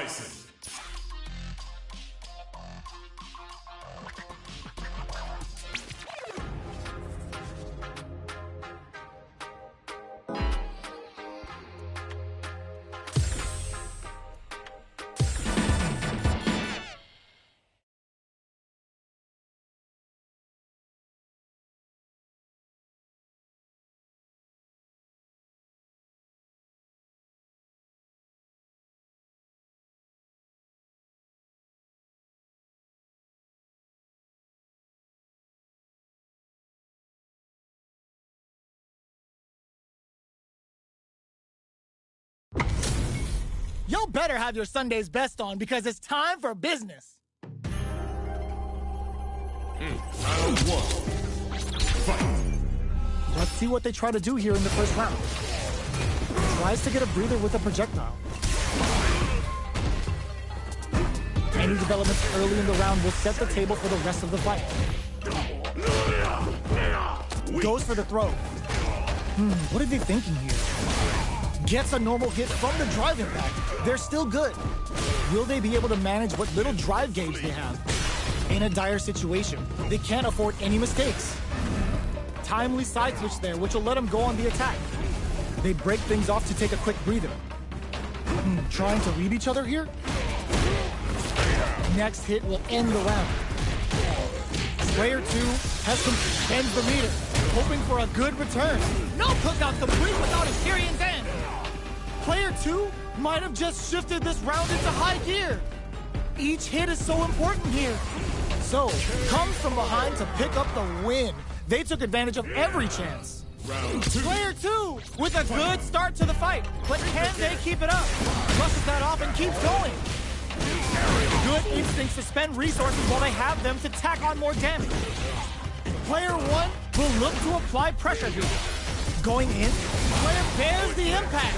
bison. Y'all better have your Sunday's best on because it's time for business. Round one. Fight. Let's see what they try to do here in the first round. Tries to get a breather with a projectile. Any developments early in the round will set the table for the rest of the fight. Goes for the throw. What are they thinking here? Gets a normal hit from the drive impact. They're still good. Will they be able to manage what little drive gauge they have? In a dire situation, they can't afford any mistakes. Timely side switch there, which will let them go on the attack. They break things off to take a quick breather. Trying to read each other here? Next hit will end the round. Player 2 has bends the meter, hoping for a good return. No cookout complete without a Tyrion's end. Player 2 might have just shifted this round into high gear. Each hit is so important here. So, comes from behind to pick up the win. They took advantage of every chance. Player 2 with a good start to the fight, but can they keep it up? Brushes that off and keeps going. Good instincts to spend resources while they have them to tack on more damage. Player 1 will look to apply pressure here. Going in, player bears the impact.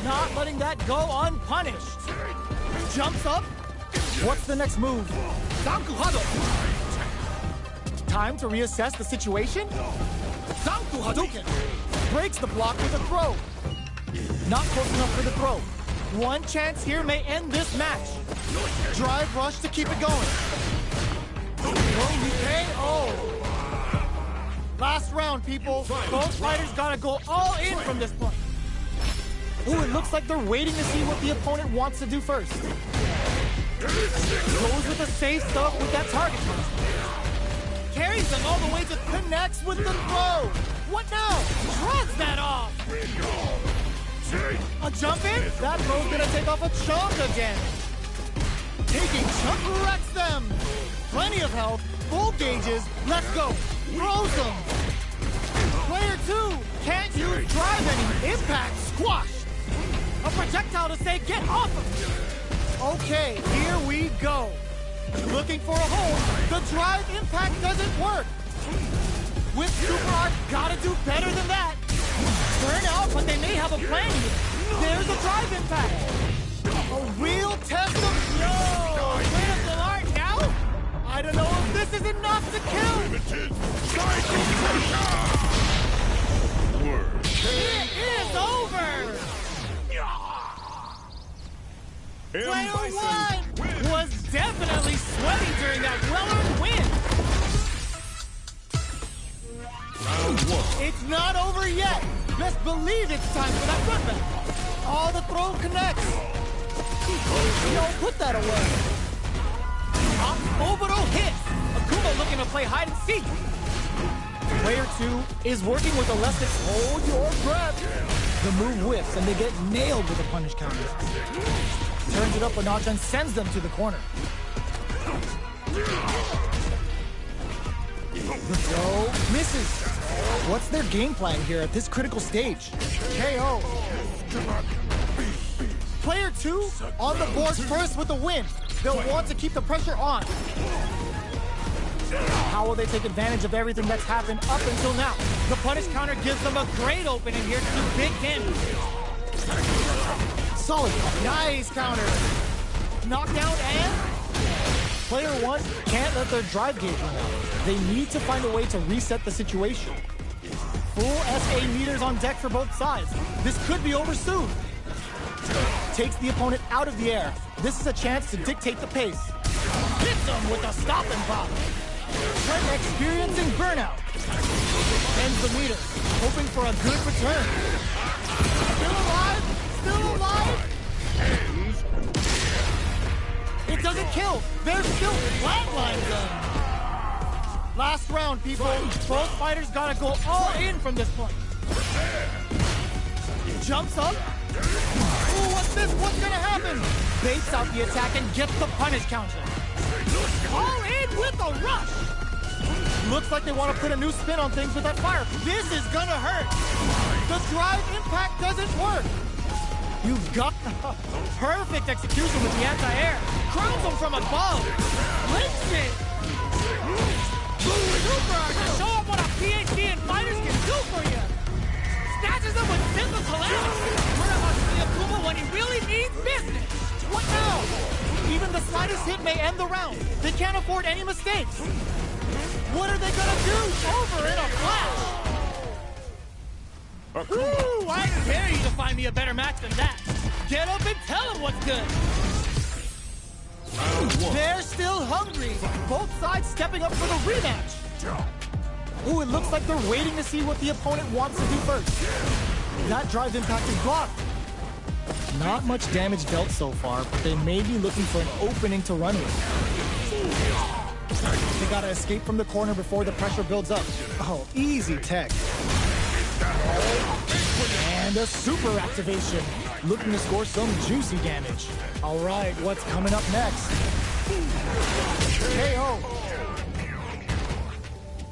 Not letting that go unpunished. Jumps up. What's the next move? Zanku Hadouken. Time to reassess the situation. Zanku Hadouken. Breaks the block with a throw. Not close enough for the throw. One chance here may end this match. Drive rush to keep it going. KO. Last round, people. Both fighters gotta go all in from this point. Ooh, it looks like they're waiting to see what the opponent wants to do first. Goes with the safe stuff with that target punch. Carries them all the way to connects with the throw. What now? Shrugs that off. A jump in? That throw's gonna take off a chunk again. Taking chunk wrecks them. Plenty of health, full gauges. Let's go. Throws them. Player 2 can't use drive any. Impact squash. A projectile to say, get off of me. Okay, here we go. Looking for a hold. The drive impact doesn't work. With Super Art, gotta do better than that. Burn out, but they may have a plan here. There's a drive impact. A real test of critical art now? I don't know if this is enough to kill. It is over. Player 1 was definitely sweating during that well-earned win. Round one. It's not over yet. Best believe it's time for that run-back. All the throw connects. Don't put that away. Orbital hit. Akuma looking to play hide and seek. Player 2 is working with a lesson. Hold your breath. The move whiffs and they get nailed with a punish counter. Turns it up a notch and sends them to the corner. The throw misses. What's their game plan here at this critical stage? KO. Player 2 on the board first with the win. They'll want to keep the pressure on. How will they take advantage of everything that's happened up until now? The punish counter gives them a great opening here to do big damage. Solid. Nice counter. Knockdown and... Player 1 can't let their drive gauge run out. They need to find a way to reset the situation. Full SA meters on deck for both sides. This could be over soon. takes the opponent out of the air. This is a chance to dictate the pace. Hits him with a stop and pop. Trent experiencing burnout. Ends the meter, hoping for a good return. Still alive? Still alive? It doesn't kill. There's still flatlines them. Last round, people. Both fighters gotta go all in from this point. Jumps up. Ooh, what's this? What's gonna happen? Baits out the attack and gets the punish counter. All in with a rush. Looks like they want to put a new spin on things with that fire. This is gonna hurt. The drive impact doesn't work. You've got perfect execution with the anti-air. Crowns him from above. Lifts it. Super to show him what a PhD in fighters can do for you. Snatches him with simple calamity. We're about to see a Puma when he really needs business. What now? Even the slightest hit may end the round. They can't afford any mistakes. What are they gonna do? Over in a flash. Woo! I dare you to find me a better match than that. Get up and tell him what's good. They're still hungry. Both sides stepping up for the rematch. Ooh, it looks like they're waiting to see what the opponent wants to do first. That drive impact is blocked. Not much damage dealt so far, but they may be looking for an opening to run with. They gotta escape from the corner before the pressure builds up. Oh, easy tech. And a super activation. Looking to score some juicy damage. All right, what's coming up next? KO.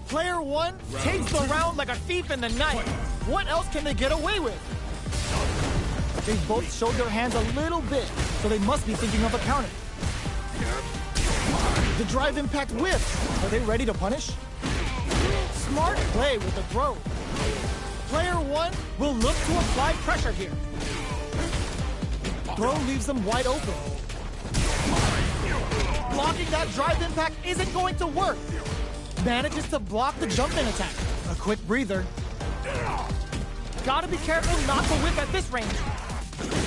Player one takes the round like a thief in the night. What else can they get away with? They've both showed their hands a little bit, so they must be thinking of a counter. The drive impact whiffs. Are they ready to punish? Smart play with the throw. Player one will look to apply pressure here. Throw leaves them wide open. Blocking that drive impact isn't going to work. Manages to block the jump-in attack. A quick breather. Gotta be careful not to whip at this range.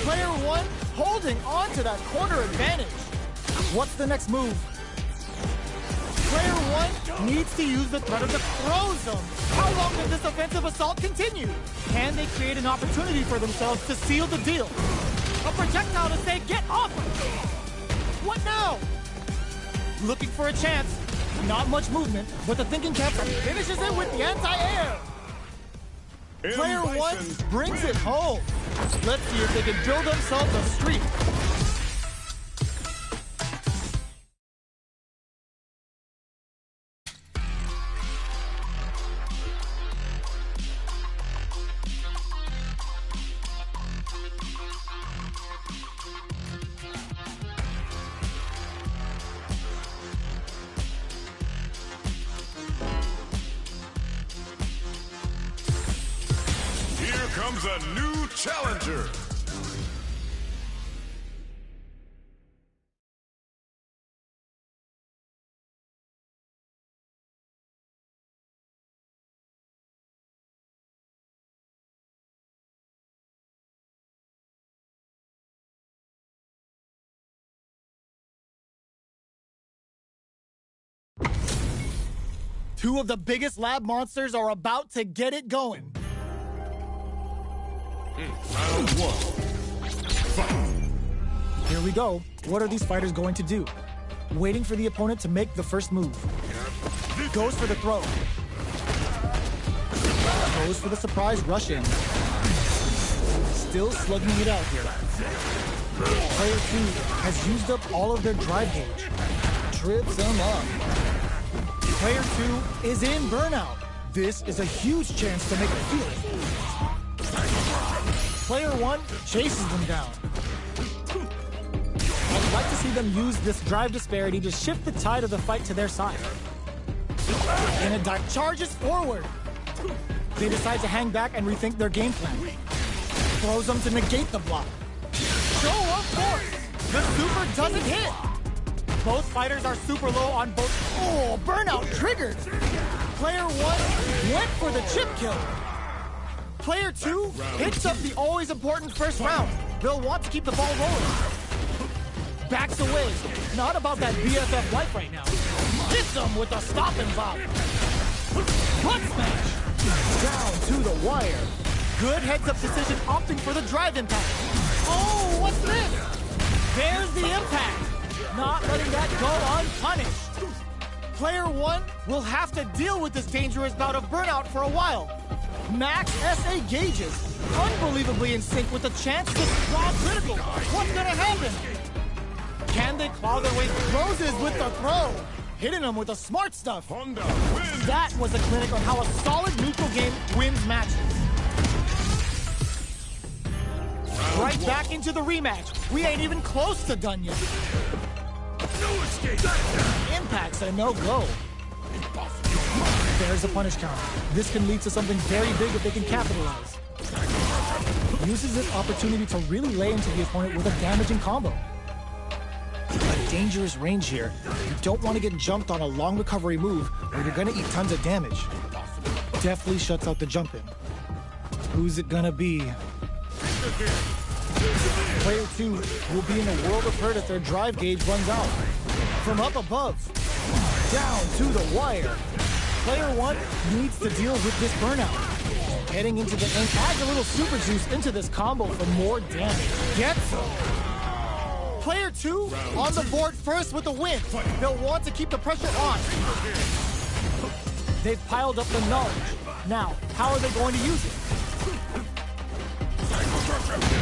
Player one holding on to that corner advantage. What's the next move? Player one needs to use the threat of the throw zone. How long does this offensive assault continue? Can they create an opportunity for themselves to seal the deal? A projectile to say, get off! What now? Looking for a chance. Not much movement, but the thinking cap finishes it with the anti-air. Player one brings it home. Let's see if they can build themselves a streak. Comes a new challenger. Two of the biggest lab monsters are about to get it going. Round one. Fight. Here we go. What are these fighters going to do? Waiting for the opponent to make the first move. Goes for the throw. Goes for the surprise rush in. Still slugging it out here. Player two has used up all of their drive gauge. Trips them up. Player two is in burnout. This is a huge chance to make a field. Player one chases them down. I'd like to see them use this drive disparity to shift the tide of the fight to their side. And a dive charges forward. They decide to hang back and rethink their game plan. Throws them to negate the block. Show of force. The super doesn't hit. Both fighters are super low on both. Oh, burnout triggered. Player one went for the chip kill. Player two hits up the always important first round. They'll want to keep the ball rolling. Backs away. Not about that BFF life right now. Hits them with a stop and bop. Butt smash. Down to the wire. Good heads-up decision opting for the drive impact. Oh, what's this? There's the impact. Not letting that go unpunished. Player 1 will have to deal with this dangerous bout of burnout for a while. Max SA gauges, unbelievably in sync with the chance to draw critical. What's gonna happen? Can they claw their way? Roses with the throw. Hitting them with the smart stuff. Honda wins. That was a clinic on how a solid neutral game wins matches. Right back into the rematch. We ain't even close to done yet. No escape. Impact's a no-go. There's a punish counter. This can lead to something very big if they can capitalize. Uses this opportunity to really lay into the opponent with a damaging combo. A dangerous range here. You don't want to get jumped on a long recovery move or you're gonna eat tons of damage. Definitely shuts out the jump in. Who's it gonna be? Player 2 will be in a world of hurt if their drive gauge runs out. From up above, down to the wire. Player 1 needs to deal with this burnout. Heading into the end, adds a little super juice into this combo for more damage. Gets some. Player 2 on the board first with the win. They'll want to keep the pressure on. They've piled up the knowledge. Now, how are they going to use it?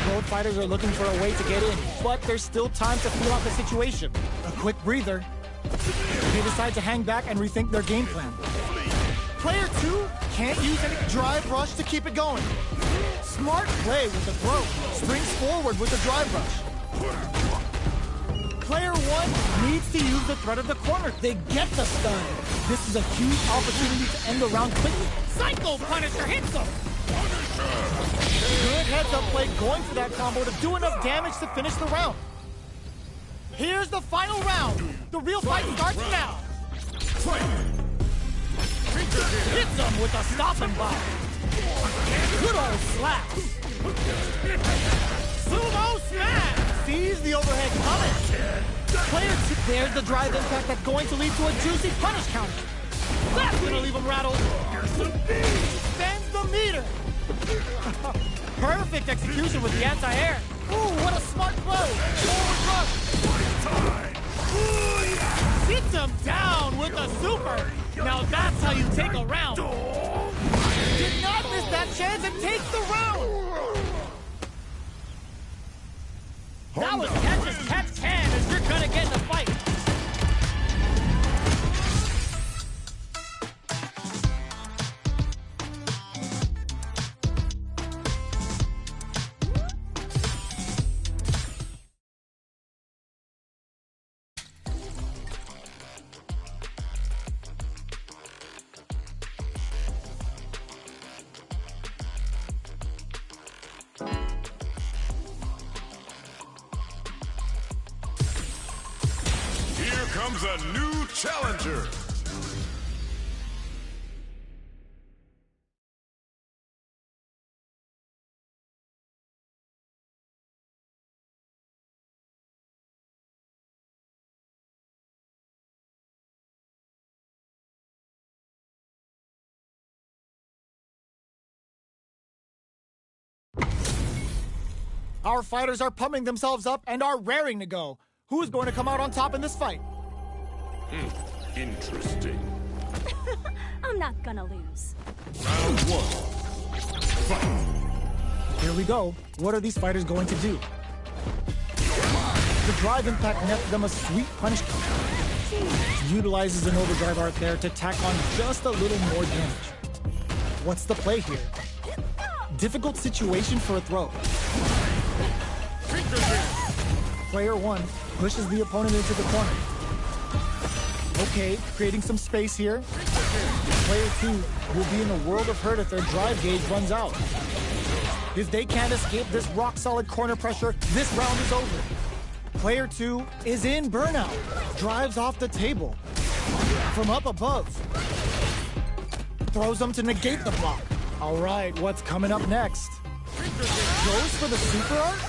Both fighters are looking for a way to get in, but there's still time to feel out the situation. A quick breather. They decide to hang back and rethink their game plan. Player 2 can't use any drive rush to keep it going. Smart play with the throw. Springs forward with the drive rush. Player 1 needs to use the threat of the corner. They get the stun. This is a huge opportunity to end the round quickly. Psycho Punisher hits him. Good heads-up play going for that combo to do enough damage to finish the round. Here's the final round. The real fight starts now. Hits him with a stop and bop. Good old slaps. Sumo smash. Sees the overhead coming. Player 2, there's the drive impact that's going to lead to a juicy punish counter. That's gonna leave him rattled. Bends the meter. Perfect execution with the anti-air. Ooh, what a smart throw. Forward rush. Hits him down with a super. Now that's how you take a round. Did not miss that chance and takes the round. That was catch as catch can as you're gonna get in the fight. Comes a new challenger. Our fighters are pumping themselves up and are raring to go. Who's going to come out on top in this fight? Interesting. I'm not gonna lose. Round 1. Fight. Here we go. What are these fighters going to do? The drive impact nets them a sweet punish counter. Utilizes an overdrive art there to tack on just a little more damage. What's the play here? Difficult situation for a throw. Player 1 pushes the opponent into the corner. Okay, creating some space here. Player 2 will be in a world of hurt if their drive gauge runs out. If they can't escape this rock-solid corner pressure, this round is over. Player 2 is in burnout. Drives off the table. From up above. Throws them to negate the block. All right, what's coming up next? Goes for the super art?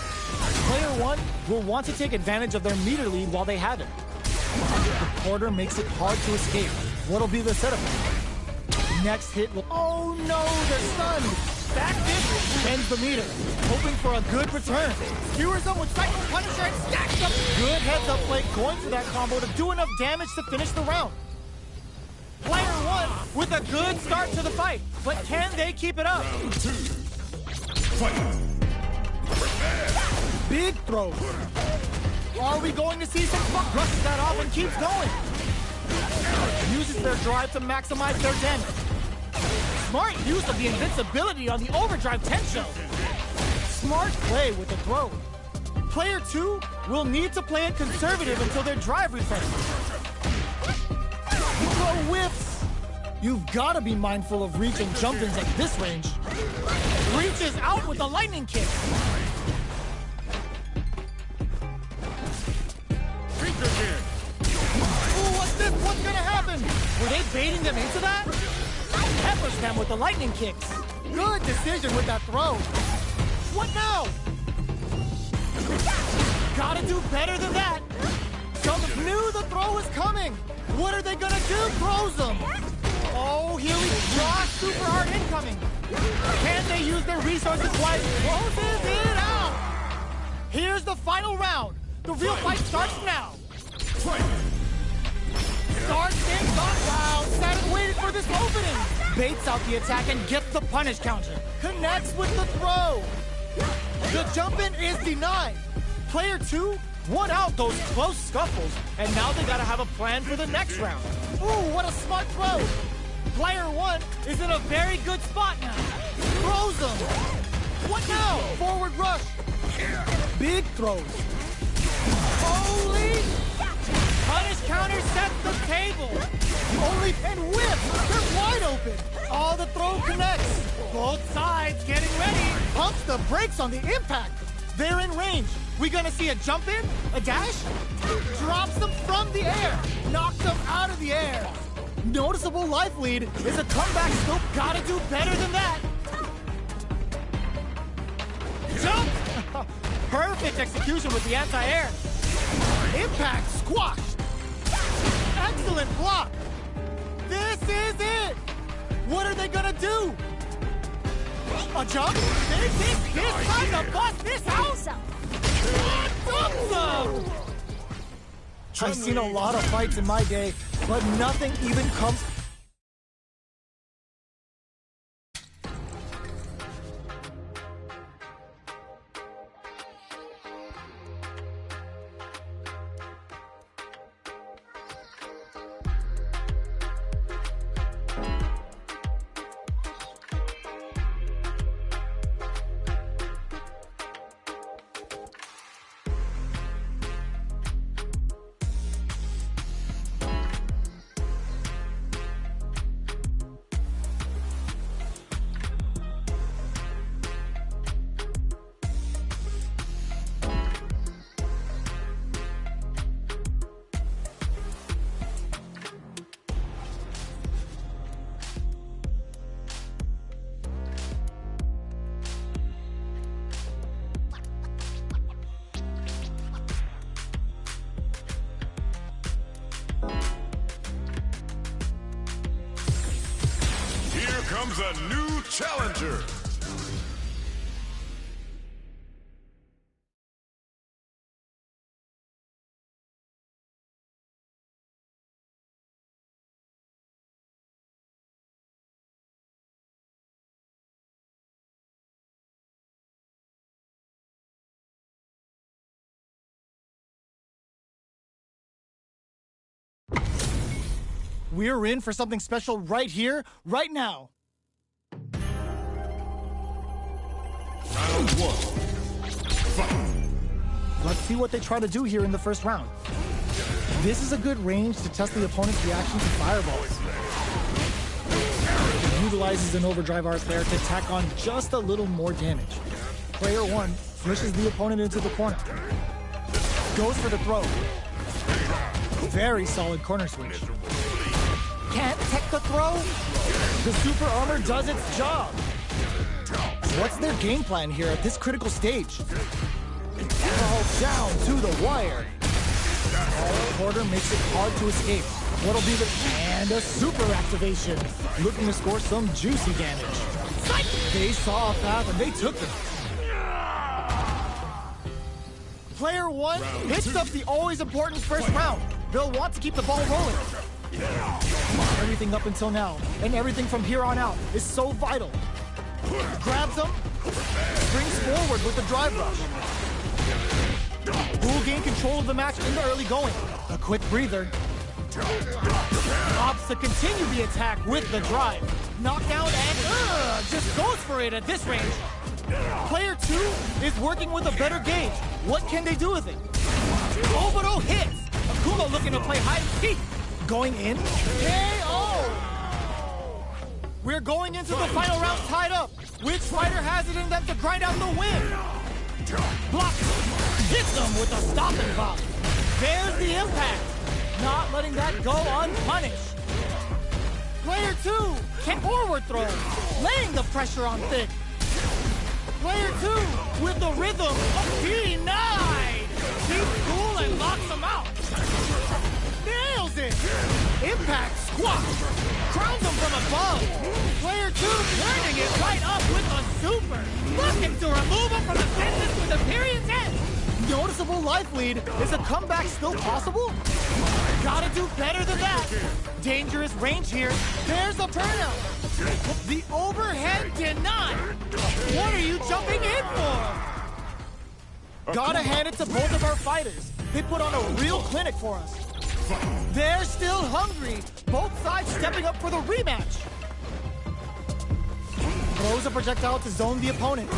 Player one will want to take advantage of their meter lead while they have it. The quarter makes it hard to escape. What'll be the setup? Next hit will... Oh no, they're stunned! Back dip ends the meter, hoping for a good return. Skewers them with Cycle Punisher and stacks them! Good heads-up play going for that combo to do enough damage to finish the round. Player one with a good start to the fight, but can they keep it up? Round 2. Fight. Big throws. Are we going to see some fuck? Brushes that off and keeps going. Uses their drive to maximize their damage. Smart use of the invincibility on the overdrive 10 shell. Smart play with the throw. Player two will need to play it conservative until their drive refreshes. The throw whiffs. You've got to be mindful of reach and jump-ins at this range. Reaches out with a lightning kick. Ooh, what's this? What's gonna happen? Were they baiting them into that? Peppers them with the lightning kicks. Good decision with that throw. What now? Gotta do better than that. Some knew the throw was coming. What are they gonna do? Throws them. Oh, here we go. Super hard incoming. Can they use their resources wisely? Closes it out. Here's the final round. The real fight starts now. Starts things off. Wow, sat and waited for this opening. Baits out the attack and gets the punish counter. Connects with the throw. The jump-in is denied. Player two won out those close scuffles, and now they gotta have a plan for the next round. Ooh, what a smart throw. Player one is in a very good spot now. Throws them. What now? Forward rush. Big throws. Holy! Punish counter sets the table. Only and whip. They're wide open. All the throw connects. Both sides getting ready. Pumps the brakes on the impact. They're in range. We gonna see a jump in? A dash? Drops them from the air. Knocks them out of the air. Noticeable life lead is a comeback scope. Gotta do better than that. Jump! Perfect execution with the anti-air. Impact squashed. Excellent block. This is it. What are they gonna do? A jump? This time to bust this out. Awesome! I've seen a lot of fights in my day, but nothing even comes. Comes a new challenger. We're in for something special right here, right now. Round one. Fight. Let's see what they try to do here in the first round. This is a good range to test the opponent's reaction to fireballs. It utilizes an overdrive arc there to tack on just a little more damage. Player one pushes the opponent into the corner. Goes for the throw. Very solid corner switch. Can't tech the throw? The super armor does its job. What's their game plan here at this critical stage? Down to the wire. Quarter makes it hard to escape. What'll be the... And a super activation. Looking to score some juicy damage. They saw a path and they took it. Player 1 hits up the always important first round. They'll want to keep the ball rolling. Everything up until now, and everything from here on out, is so vital. Grabs him, springs forward with the drive rush. Who will gain control of the match in the early going. A quick breather. Opts to continue the attack with the drive. Knockdown and just goes for it at this range. Player 2 is working with a better gauge. What can they do with it? Obito hits. Akuma looking to play hide and seek. Going in. KO! We're going into the final round tied up. Which fighter has it in them to grind out the win? Block. Hits them with a stopping block. There's the impact. Not letting that go unpunished. Player 2 can forward throw. Laying the pressure on Thick. Player 2 with the rhythm of denied. Keeps cool and locks him out. Nails it. Impact squash. Crowns him from above. Player 2 turning it right up with a super. Looking to remove him from the sentence with the period's end. Noticeable life lead. Is a comeback still possible? Gotta do better than that. Dangerous range here. There's a burnout. The overhead denied. What are you jumping in for? Gotta hand it to both of our fighters. They put on a real clinic for us. They're still hungry. Both sides stepping up for the rematch. Throws a projectile to zone the opponent.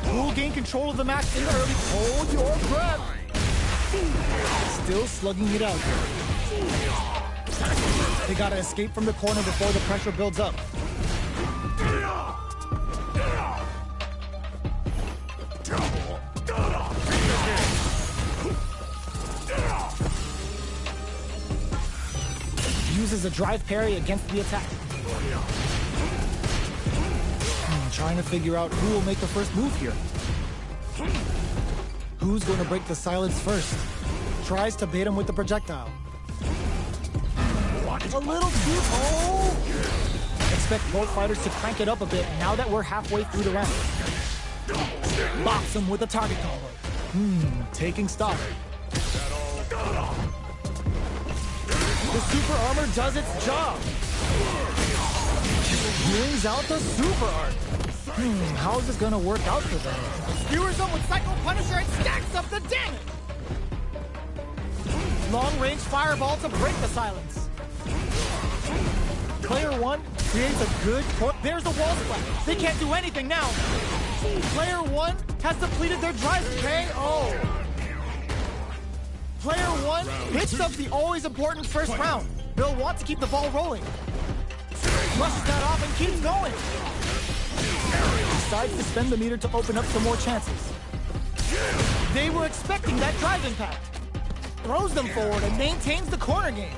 Who'll gain control of the match in the early. Hold your breath. Still slugging it out. They gotta escape from the corner before the pressure builds up. Uses a drive parry against the attack. Trying to figure out who will make the first move here. Who's going to break the silence first? Tries to bait him with the projectile. A little too... Oh! Expect both fighters to crank it up a bit now that we're halfway through the round. Box him with a target combo. Taking stock. The super armor does its job. Brings out the super art. How is this gonna work out for them? Skewers them with Cycle Punisher and stacks up the damage! Long-range fireball to break the silence. Player 1 creates a good point. There's the wall splat. They can't do anything now. Player 1 has depleted their drive. KO. Player 1 hits up the always important first round. They'll want to keep the ball rolling. Rushes that off and keeps going. Decides to spend the meter to open up some more chances. They were expecting that drive impact. Throws them forward and maintains the corner game.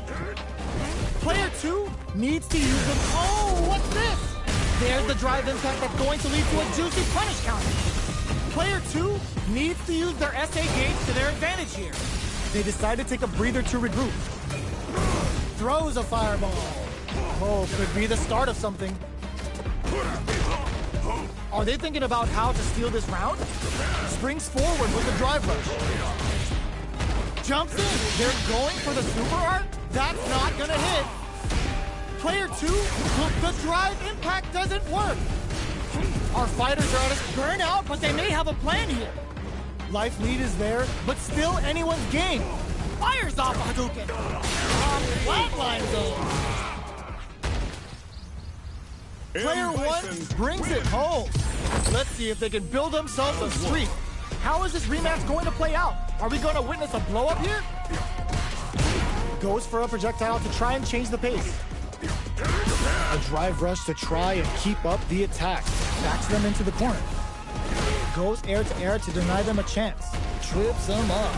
Player 2 needs to use them. Oh, what's this? There's the drive impact that's going to lead to a juicy punish counter. Player 2 needs to use their SA gauge to their advantage here. They decide to take a breather to regroup. Throws a fireball. Oh, could be the start of something. Are they thinking about how to steal this round? Springs forward with the drive rush. Jumps in. They're going for the super art? That's not gonna hit. Player 2, the drive impact doesn't work. Our fighters are at a burnout, but they may have a plan here. Life lead is there, but still anyone's game. Fires off a Hadouken. Flatline zone. Player 1 brings it home. Let's see if they can build themselves a streak. How is this rematch going to play out? Are we going to witness a blow up here? Goes for a projectile to try and change the pace. A drive rush to try and keep up the attack. Backs them into the corner. Goes air to air to deny them a chance. Trips them up.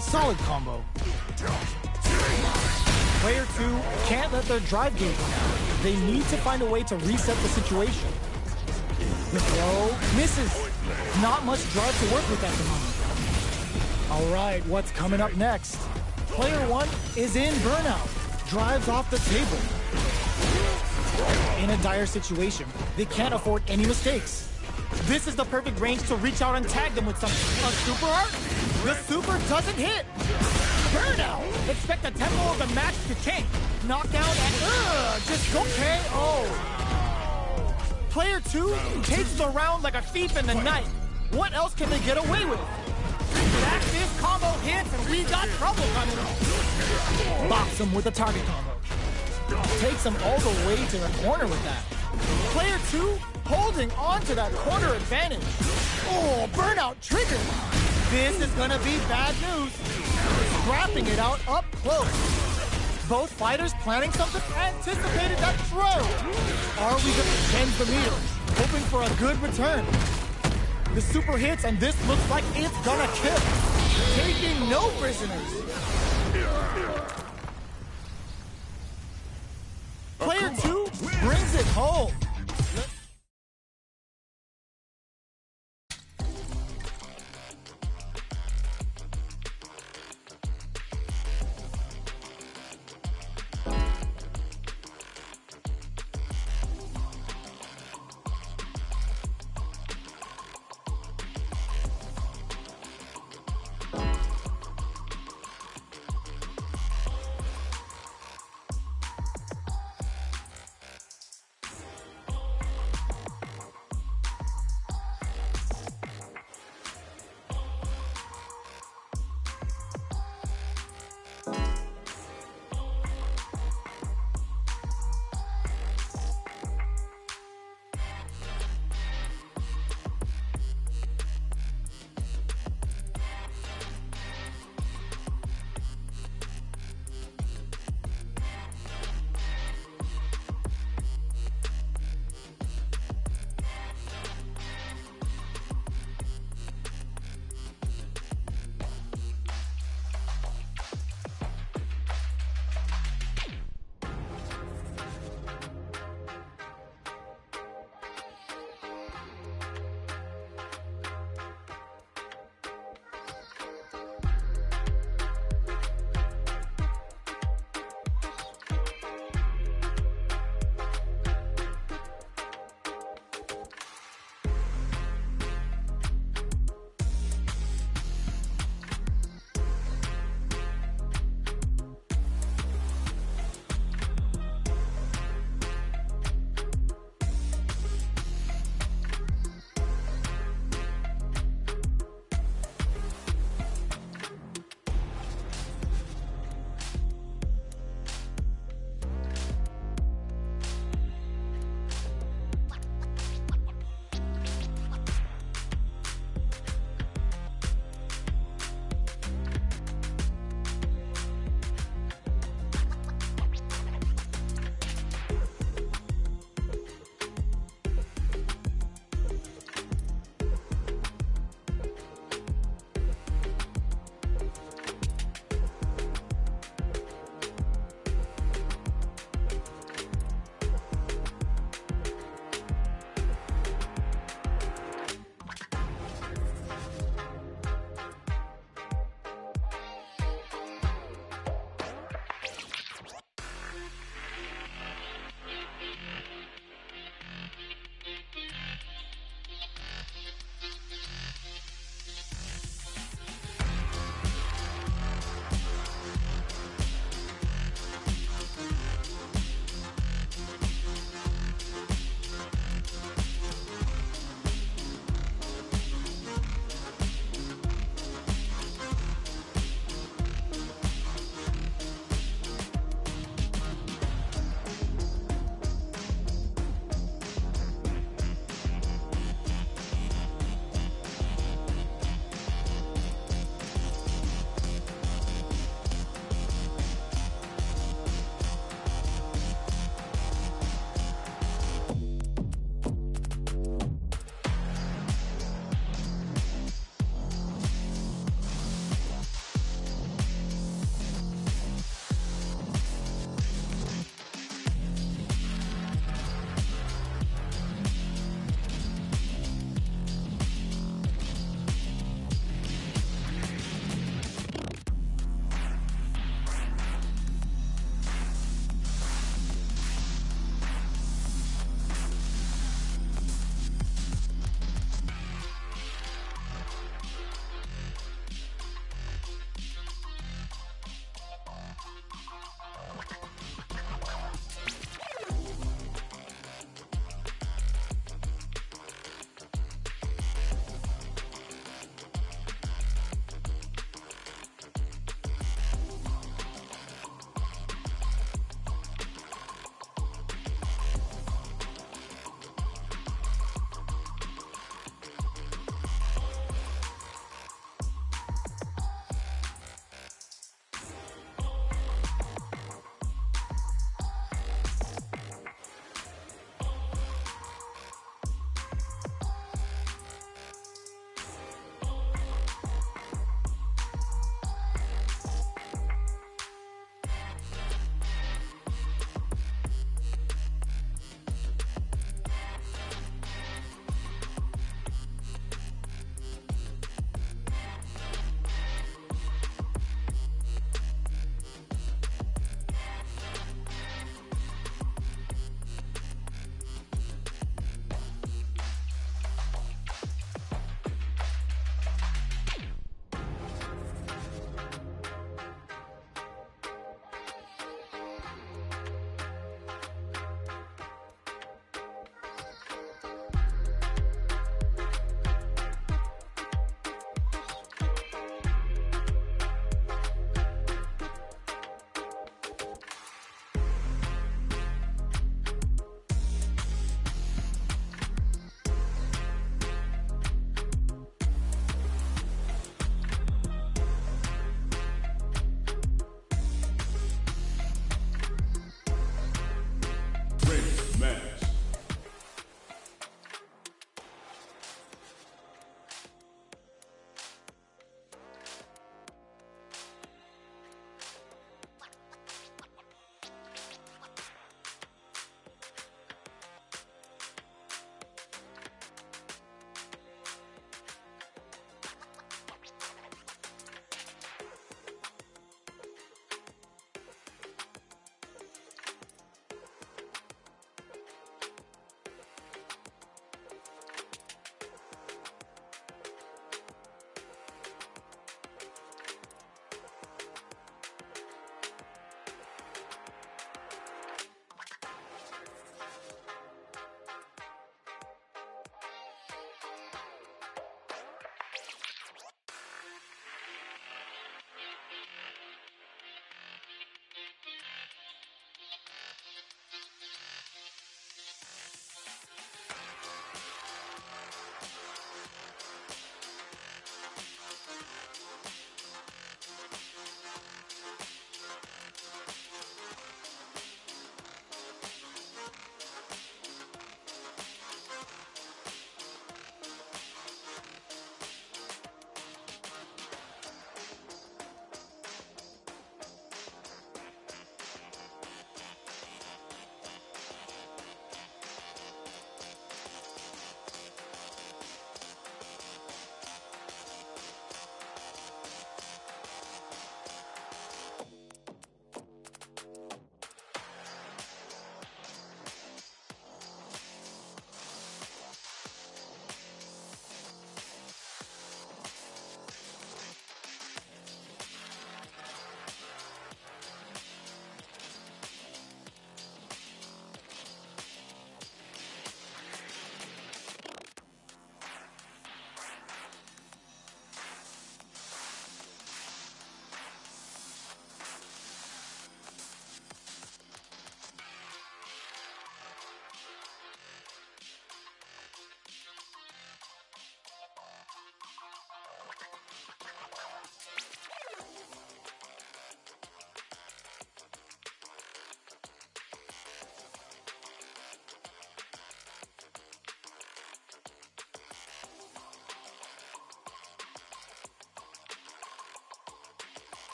Solid combo. Player 2 can't let their drive gauge down. They need to find a way to reset the situation. The throw misses. Not much drive to work with at the moment. All right, what's coming up next? Player 1 is in burnout. Drives off the table. In a dire situation, they can't afford any mistakes. This is the perfect range to reach out and tag them with a super art. The super doesn't hit. Burnout. Expect the tempo of the match to tank. Knockdown and just go KO. Player 2 takes the round like a thief in the night. What else can they get away with? Back this combo hits and we got trouble coming up. Box him with a target combo. Takes him all the way to the corner with that. Player 2 holding on to that corner advantage. Oh, burnout triggered. This is gonna be bad news. Scrapping it out up close. Both fighters planning something, anticipated that throw. Are we gonna bend the meter, hoping for a good return? The super hits, and this looks like it's gonna kill. Taking no prisoners. Player 2 brings it home.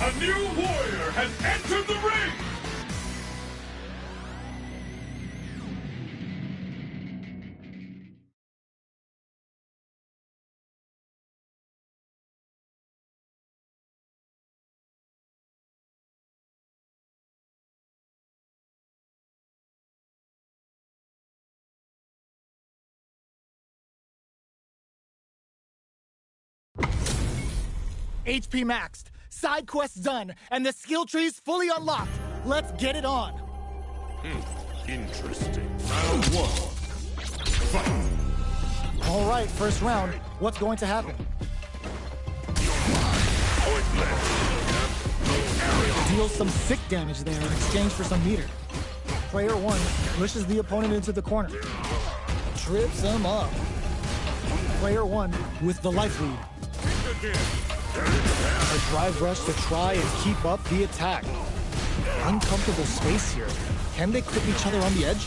A new warrior has entered the ring! HP maxed, side quests done, and the skill tree's fully unlocked. Let's get it on. Interesting. Round 1. Fight! All right, first round. What's going to happen? Deals some sick damage there in exchange for some meter. Player 1 pushes the opponent into the corner. Trips him up. Player 1 with the life lead. A drive rush to try and keep up the attack. Uncomfortable space here. Can they clip each other on the edge?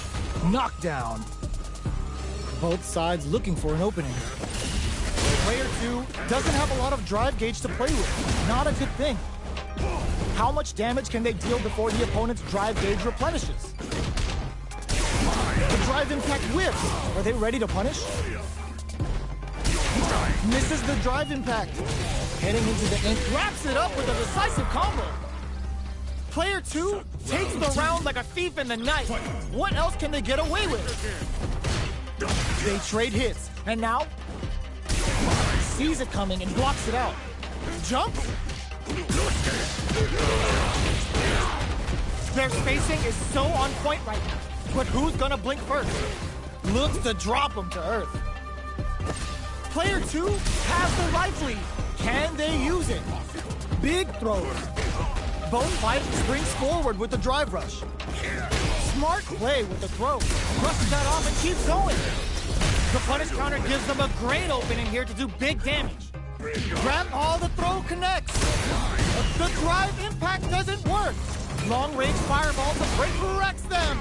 Knockdown. Both sides looking for an opening. Player 2 doesn't have a lot of drive gauge to play with. Not a good thing. How much damage can they deal before the opponent's drive gauge replenishes? The drive impact whiffs. Are they ready to punish? Misses the drive impact. Heading into the ink, wraps it up with a decisive combo. Player 2 takes the round like a thief in the night. What else can they get away with? They trade hits, and now sees it coming and blocks it out. Jumps. Their spacing is so on point right now. But who's gonna blink first? Looks to drop him to earth. Player 2 has the life lead. Can they use it? Big throws. Both fight springs forward with the drive rush. Smart play with the throw. Brushes that off and keeps going. The punish counter gives them a great opening here to do big damage. The throw connects. The drive impact doesn't work. Long-range fireball to break wrecks them.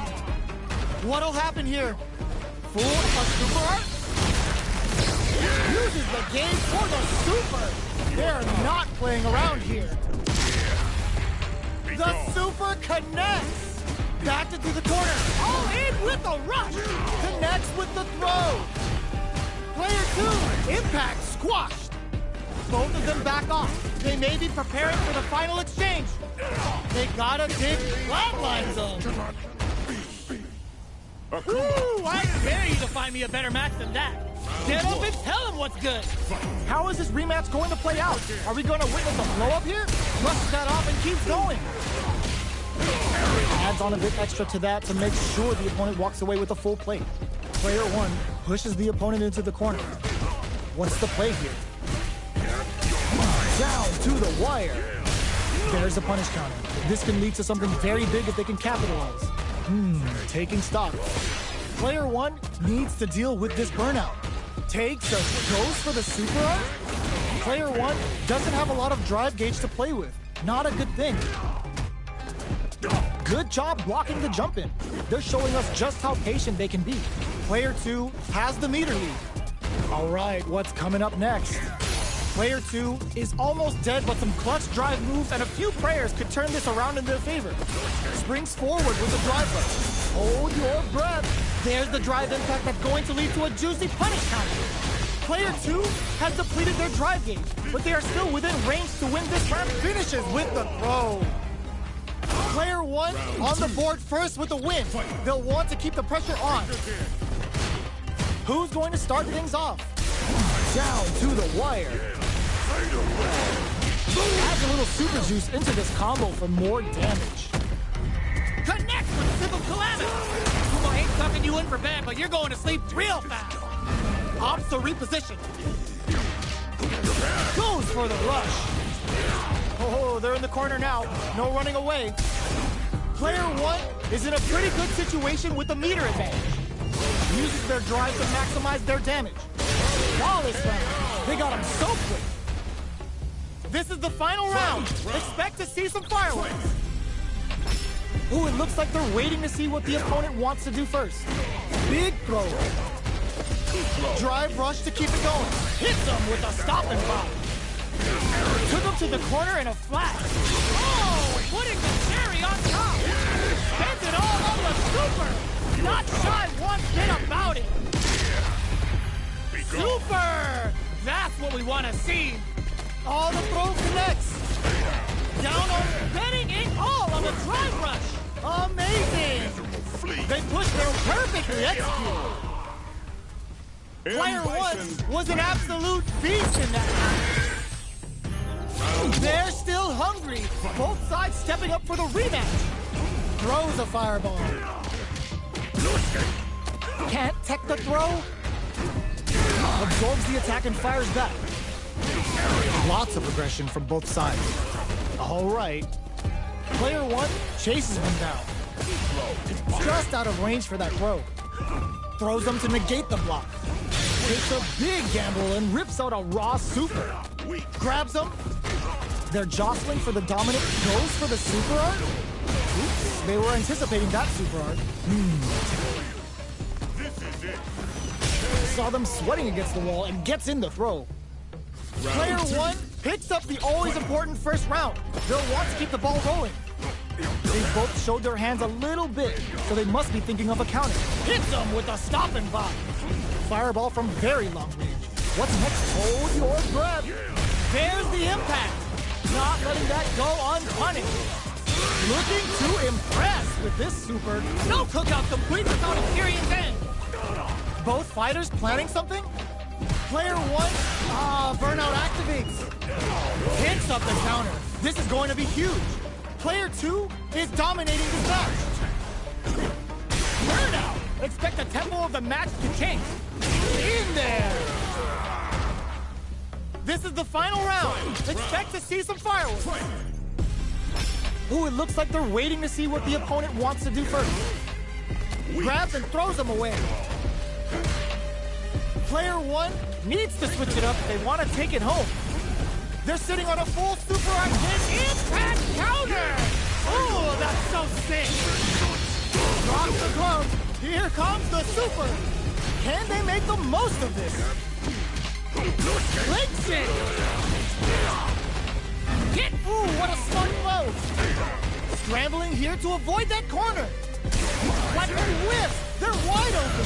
What'll happen here? Full super art? Uses the game for the super. They're not playing around here. The super connects. Backed into the corner. All in with the rush. Connects with the throw. Player 2, impact squashed. Both of them back off. They may be preparing for the final exchange. They gotta dig flatline zone. Ooh, I dare you to find me a better match than that. Get up and tell him what's good. How is this rematch going to play out? Are we going to witness a blow-up here? Brushes that off and keeps going. Adds on a bit extra to that to make sure the opponent walks away with a full plate. Player 1 pushes the opponent into the corner. What's the play here? Down to the wire. There's a punish counter. This can lead to something very big if they can capitalize. Taking stock. Player 1 needs to deal with this burnout. Goes for the super art. Player 1 doesn't have a lot of drive gauge to play with. Not a good thing. Good job blocking the jump in. They're showing us just how patient they can be. Player 2 has the meter lead. All right, what's coming up next? Player 2 is almost dead, but some clutch drive moves and a few prayers could turn this around in their favor. Springs forward with a drive rush. Hold your breath. There's the drive impact that's going to lead to a juicy punish counter. Player 2 has depleted their drive gauge, but they are still within range to win this round. Finishes with the throw. Player 1 on the board first with the win. They'll want to keep the pressure on. Who's going to start things off? Down to the wire. Adds a little super juice into this combo for more damage. Connect with Civil Calamity. Kumo ain't tucking you in for bed, but you're going to sleep real fast. Opts to reposition. Goes for the rush. Oh, they're in the corner now. No running away. Player 1 is in a pretty good situation with the meter advantage. Uses their drive to maximize their damage. Flawless round. They got him so quick. This is the final round. Expect to see some fireworks. Ooh, it looks like they're waiting to see what the opponent wants to do first. Big throw. Drive rush to keep it going. Hits them with a stop and pop. Took him to the corner in a flash. it all on the super! Not shy one bit about it! Super! That's what we want to see! All the throw connects! Down on betting it all on the drive rush! Amazing! They pushed their perfectly executed! Player 1 was an absolute beast in that match! They're still hungry! Both sides stepping up for the rematch! Throws a fireball. Can't tech the throw? Absorbs the attack and fires back. Lots of aggression from both sides. All right. Player 1 chases him down. Just out of range for that throw. Throws them to negate the block. Takes a big gamble and rips out a raw super. Grabs them. They're jostling for the dominant. Goes for the super art? Oops, they were anticipating that super art. Saw them sweating against the wall and gets in the throw. Player 1 picks up the always important first round. They'll want to keep the ball rolling. They both showed their hands a little bit, so they must be thinking of a counter. Hits them with a stopping bomb. Fireball from very long range. What's next? Hold your breath. There's the impact. Not letting that go unpunished. Looking to impress with this super. No cookout complete without a Tyrion's end. Both fighters planning something? Player 1, burnout activates. Hits up the counter. This is going to be huge. Player 2 is dominating this match. Burnout! Expect the tempo of the match to change. In there! This is the final round. Expect to see some fireworks. Ooh, it looks like they're waiting to see what the opponent wants to do first. Grabs and throws them away. Player 1 needs to switch it up if they want to take it home. They're sitting on a full super arcade impact counter! Ooh, that's so sick! Drops the glove. Here comes the super. Can they make the most of this? Links it! Get! Ooh, what a smart move! Scrambling here to avoid that corner. Like a whiff! They're wide open!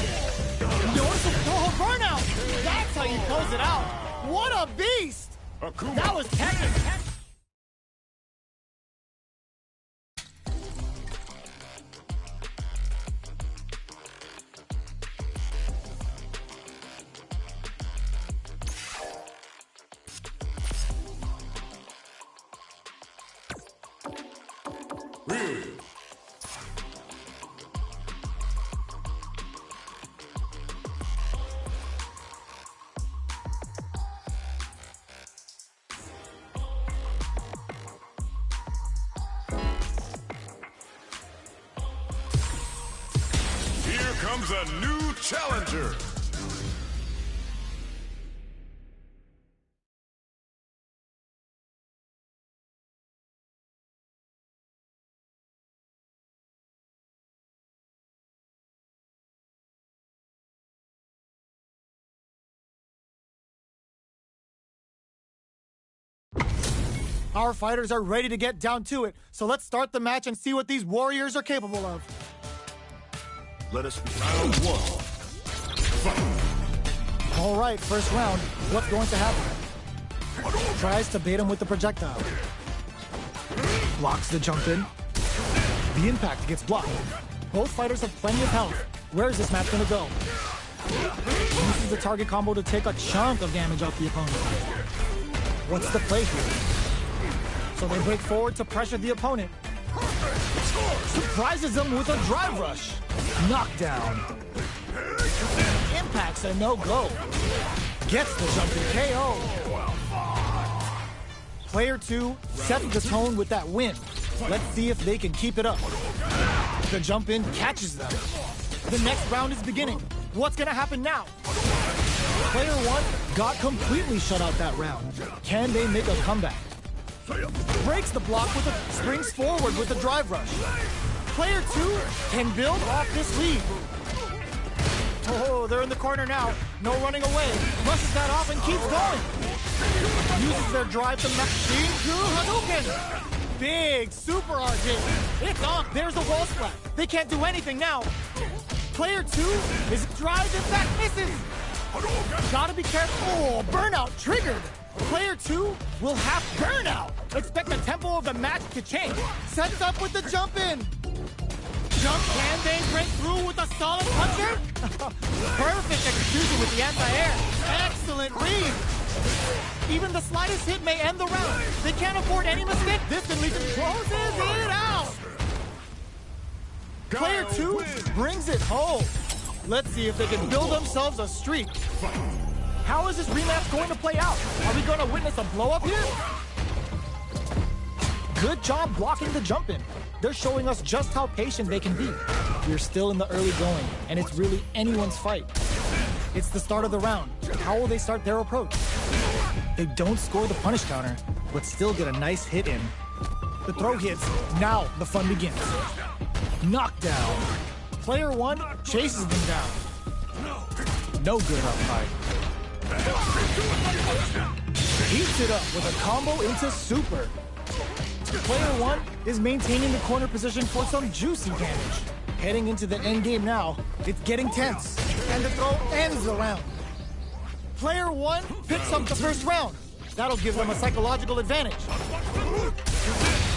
Noticeable burnout! That's how you close it out! What a beast! That was technical! Comes a new challenger. Our fighters are ready to get down to it, so let's start the match and see what these warriors are capable of. Let us round 1. Fight. All right, first round. What's going to happen? Tries to bait him with the projectile. Blocks the jump in. The impact gets blocked. Both fighters have plenty of health. Where is this match going to go? Uses the target combo to take a chunk of damage off the opponent. What's the play here? So they break forward to pressure the opponent. Surprises them with a drive rush. Knockdown. Impact's a no-go. Gets the jumping KO. Player 2 sets the tone with that win. Let's see if they can keep it up. The jump in catches them. The next round is beginning. What's gonna happen now? Player 1 got completely shut out that round. Can they make a comeback? Breaks the block with a springs forward with a drive rush. Player 2 can build off this lead. Oh, they're in the corner now. No running away. Rushes that off and keeps going. Uses their drive to Shinku Hadouken. big super arcade. It's on. There's a wall splat. They can't do anything now. Player 2 is drives in fact misses. Gotta be careful. Oh, burnout triggered. Player 2 will have burnout. Expect the tempo of the match to change. Sets up with the jump in. Jump, can they break through with a solid puncher? Perfect execution with the anti-air. Excellent read. Even the slightest hit may end the round. They can't afford any mistake. This can lead to closes it out. Player 2 brings it home. Let's see if they can build themselves a streak. How is this rematch going to play out? Are we going to witness a blow-up here? Good job blocking the jump in. They're showing us just how patient they can be. We're still in the early going, and it's really anyone's fight. It's the start of the round. How will they start their approach? They don't score the punish counter, but still get a nice hit in. The throw hits. Now the fun begins. Knockdown. Player 1 chases them down. No good up high. Heats it up with a combo into super. Player 1 is maintaining the corner position for some juicy damage. Heading into the end game now, it's getting tense. And the throw ends the round. Player 1 picks up the first round. That'll give them a psychological advantage.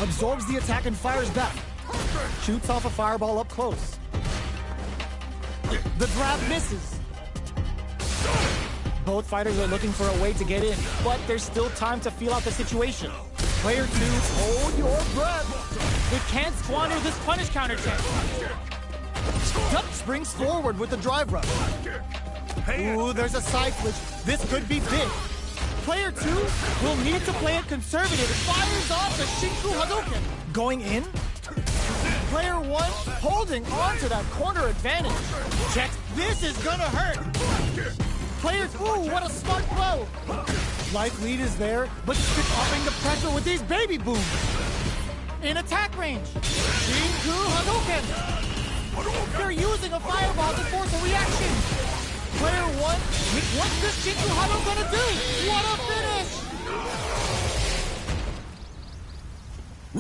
Absorbs the attack and fires back. Shoots off a fireball up close. The grab misses. Both fighters are looking for a way to get in, but there's still time to feel out the situation. Player 2, hold your breath. They can't squander this punish counter chance. Duck springs forward with the drive rush. Ooh, there's a side switch. This could be big. Player 2 will need to play it conservative. Fires off the Shinku Hadouken. Going in. Player 1 holding on to that corner advantage. Checks. This is gonna hurt. Player 2, what a smart blow. Life lead is there, but keep upping the pressure with these baby booms. In attack range. Shinku Hadouken. They're using a fireball to force a reaction. Player 1, what's this Shinku Hadouken gonna do? What a finish!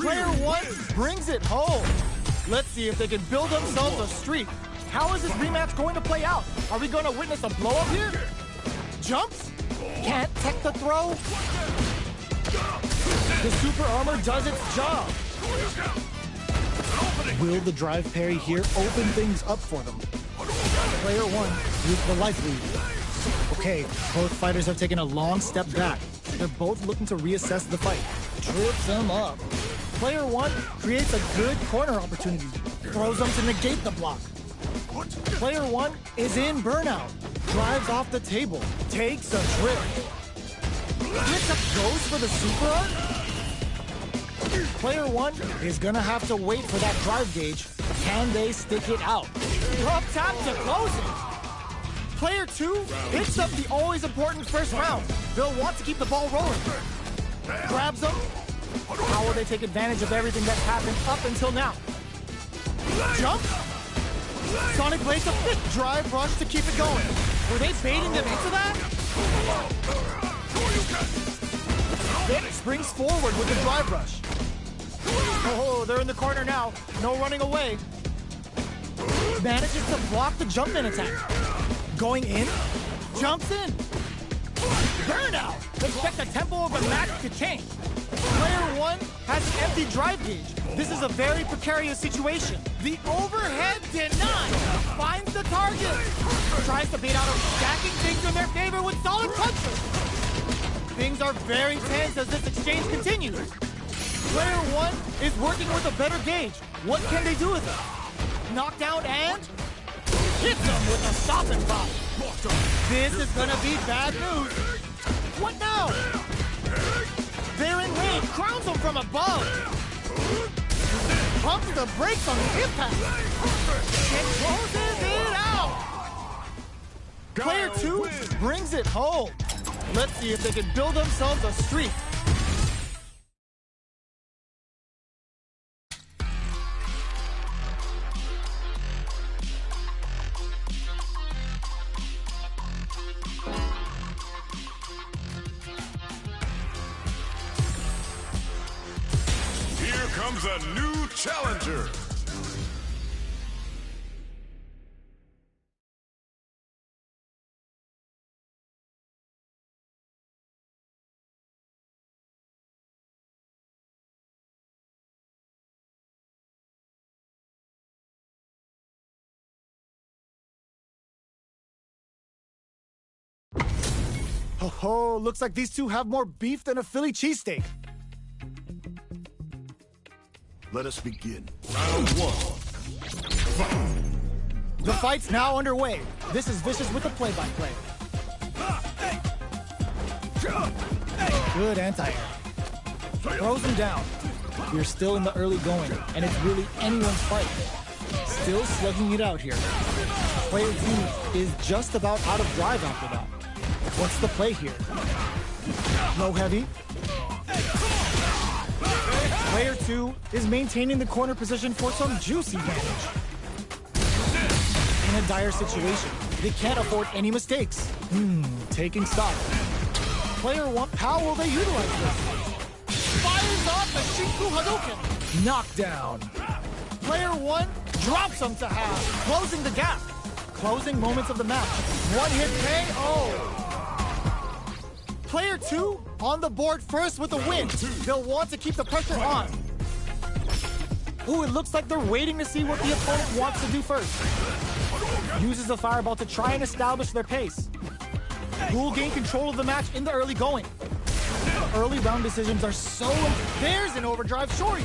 Player 1 brings it home. Let's see if they can build themselves a streak. How is this rematch going to play out? Are we going to witness a blow-up here? Jumps? Can't tech the throw? The super armor does its job. Will the drive parry here open things up for them? Player 1 with the life lead. Okay, both fighters have taken a long step back. They're both looking to reassess the fight. Trips them up. Player 1 creates a good corner opportunity. Throws them to negate the block. Player 1 is in burnout. Drives off the table. Takes a trip. Goes for the super art. Player 1 is gonna have to wait for that drive gauge. Can they stick it out? Up tap to close it. Player 2 picks up the always important first round. They'll want to keep the ball rolling. Grabs them. How will they take advantage of everything that's happened up until now? Jump. Sonic Blade's a big drive rush to keep it going. Were they baiting them into that? Vic springs forward with the drive rush. Oh, they're in the corner now. No running away. Manages to block the jump in attack. Going in. Jumps in. Burnout. Expect the tempo of the match to change. Player 1 has an empty drive gauge. This is a very precarious situation. The overhead denied. Finds the target. Tries to bait out of stacking things in their favor with solid punches. Things are very tense as this exchange continues. Player 1 is working with a better gauge. What can they do with it? Knockdown and hits them with a stop and pop. This is gonna be bad news. What now? They're in range, crowns them from above. Pumps the brakes on the impact. And closes it out. Player 2 brings it home. Let's see if they can build themselves a streak. Here comes a new challenger. Oh, looks like these two have more beef than a Philly cheesesteak. Let us begin. Round one. The fight's now underway. This is Vicious with the play-by-play. Good anti-air. Throws him down. We're still in the early going, and it's really anyone's fight. Still slugging it out here. Player 2 is just about out of drive after that. What's the play here? Low heavy. Player 2 is maintaining the corner position for some juicy damage. In a dire situation, they can't afford any mistakes. Taking stock. Player 1, how will they utilize this? Fires off the Shinku Hadouken. Knockdown. Player 1 drops him to half, closing the gap. Closing moments of the match. One hit KO. Player 2 on the board first with a win. They'll want to keep the pressure on. Ooh, it looks like they're waiting to see what the opponent wants to do first. Uses the fireball to try and establish their pace. Who will gain control of the match in the early going? Early round decisions are so... There's an overdrive shorty.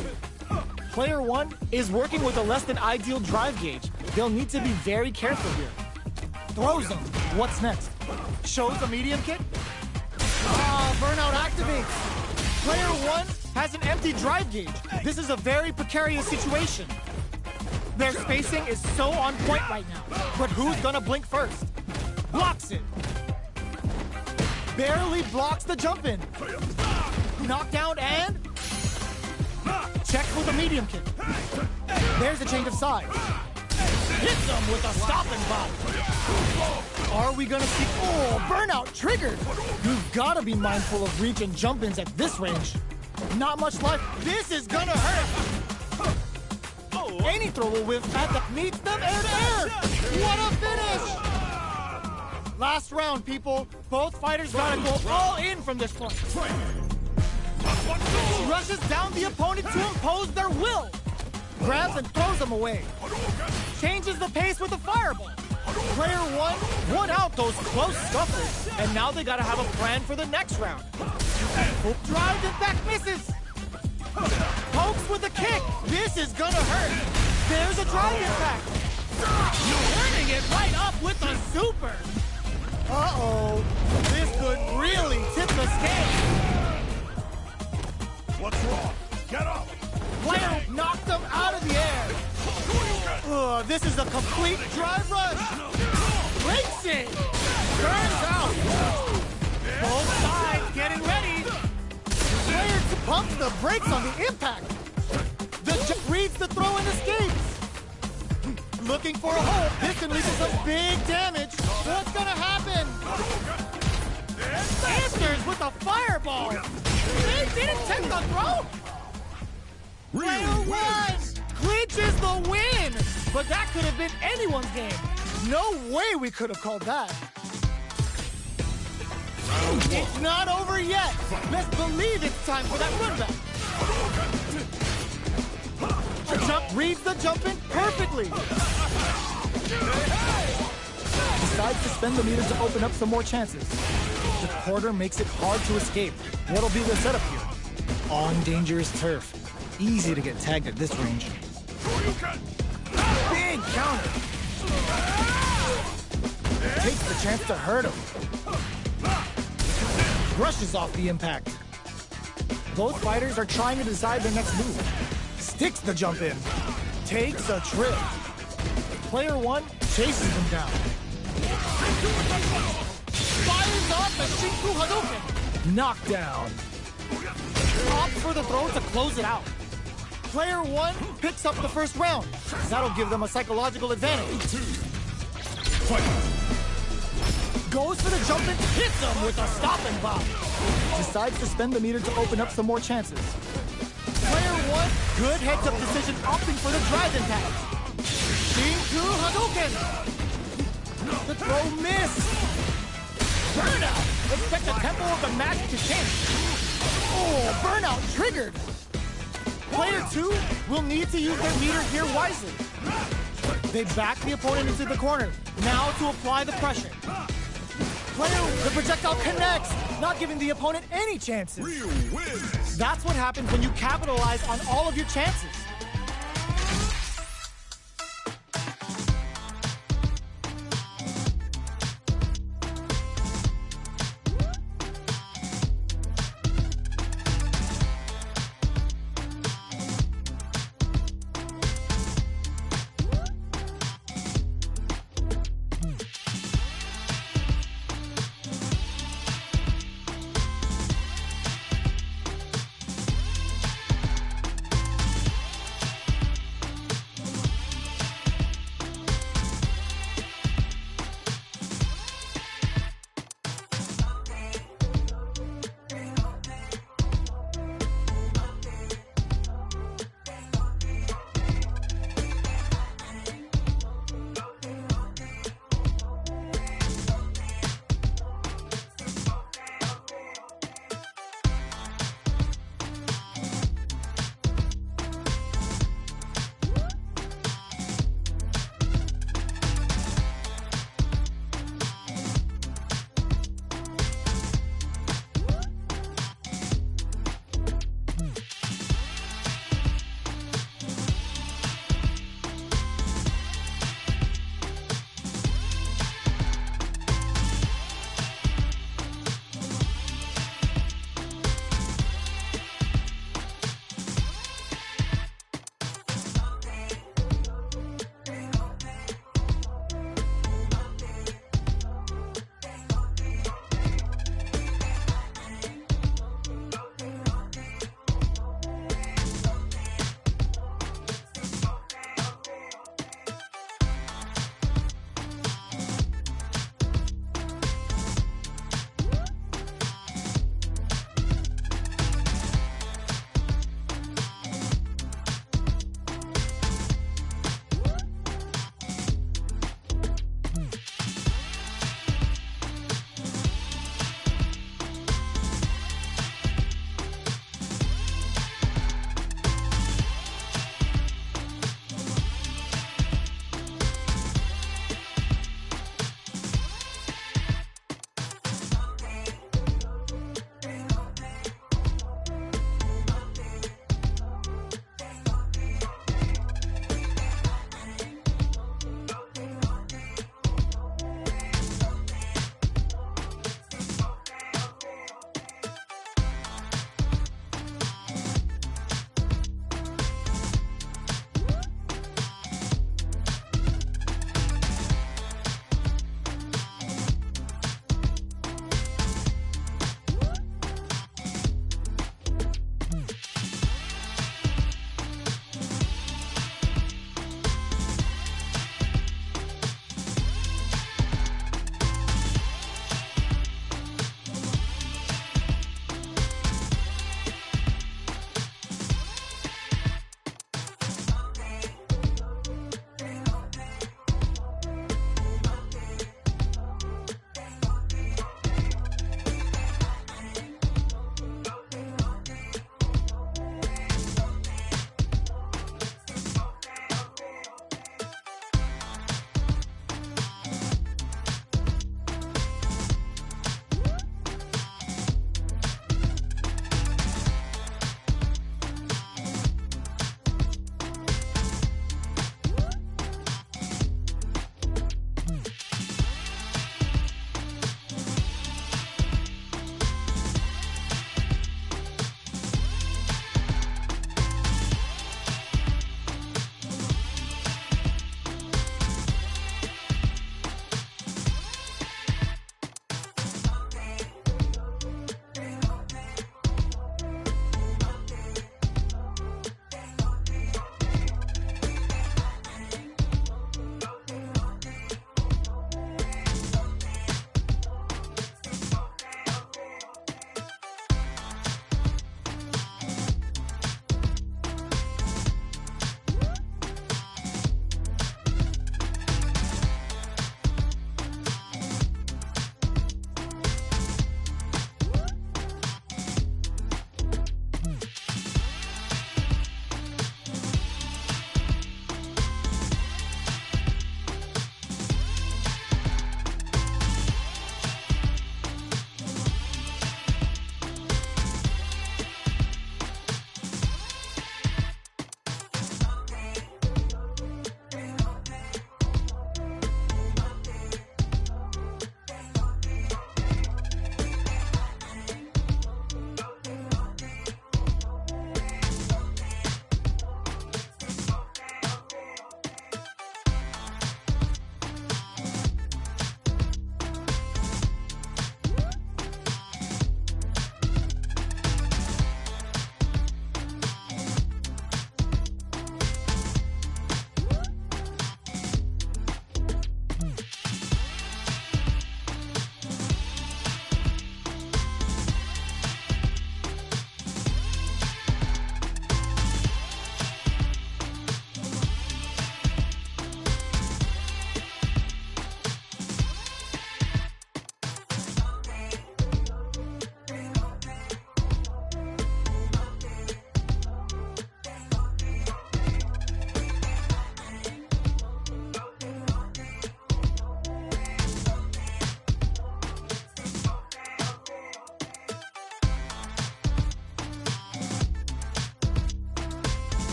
Player 1 is working with a less than ideal drive gauge. They'll need to be very careful here. Throws him. What's next? Shows a medium kick. Burnout activates. Player 1 has an empty drive gauge. This is a very precarious situation. Their spacing is so on point right now. But who's gonna blink first? Blocks it. Barely blocks the jump in. Knockdown and... checks with a medium kick. There's a change of sides. Hits them with a stop and pop. Are we gonna see... Oh, burnout triggered. You've gotta be mindful of reach and jump-ins at this range. Not much life. This is gonna hurt. Any throw will whiff at the... Meets them air to air. What a finish. Last round, people. Both fighters gotta go all in from this point. Rushes down the opponent to impose their will. Grabs and throws them away. Changes the pace with a fireball. Player 1 won out those close scuffles, and now they gotta have a plan for the next round. Drive and back misses. Pokes with a kick. This is gonna hurt. There's a drive impact. Turning it right up with a super. Uh-oh. This could really tip the scale. What's wrong? Get up! Player knocked them out of the air. This is a complete drive rush. Breaks it. Turns out. Both sides getting ready. Player pumps the brakes on the impact. Reads the throw and escapes. Looking for a hole. This can lead to some big damage. What's gonna happen? Answers with a fireball. They didn't take the throw. Player 1 clinches the win. But that could have been anyone's game. No way we could have called that. It's not over yet. Let's believe it's time for that run back. The jump reads the jump in perfectly. Decides to spend the meter to open up some more chances. The quarter makes it hard to escape. What'll be the setup here? On dangerous turf. Easy to get tagged at this range. Big counter. Takes the chance to hurt him. Brushes off the impact. Both fighters are trying to decide their next move. Sticks the jump in. Takes a trip. Player 1 chases him down. Fires off the Shinku Hadouken. Knockdown. Opts for the throw to close it out. Player 1 picks up the first round. That'll give them a psychological advantage. Goes for the jump and hits them with a stop and pop. Decides to spend the meter to open up some more chances. Player 1 Good heads-up decision opting for the Dragon Tag. Shinku Hadouken! The throw missed! Burnout! Expect the tempo of the match to change. Oh, burnout triggered! Player 2 will need to use their meter here wisely. They back the opponent into the corner. Now to apply the pressure. The projectile connects, not giving the opponent any chances. Real wins. That's what happens when you capitalize on all of your chances.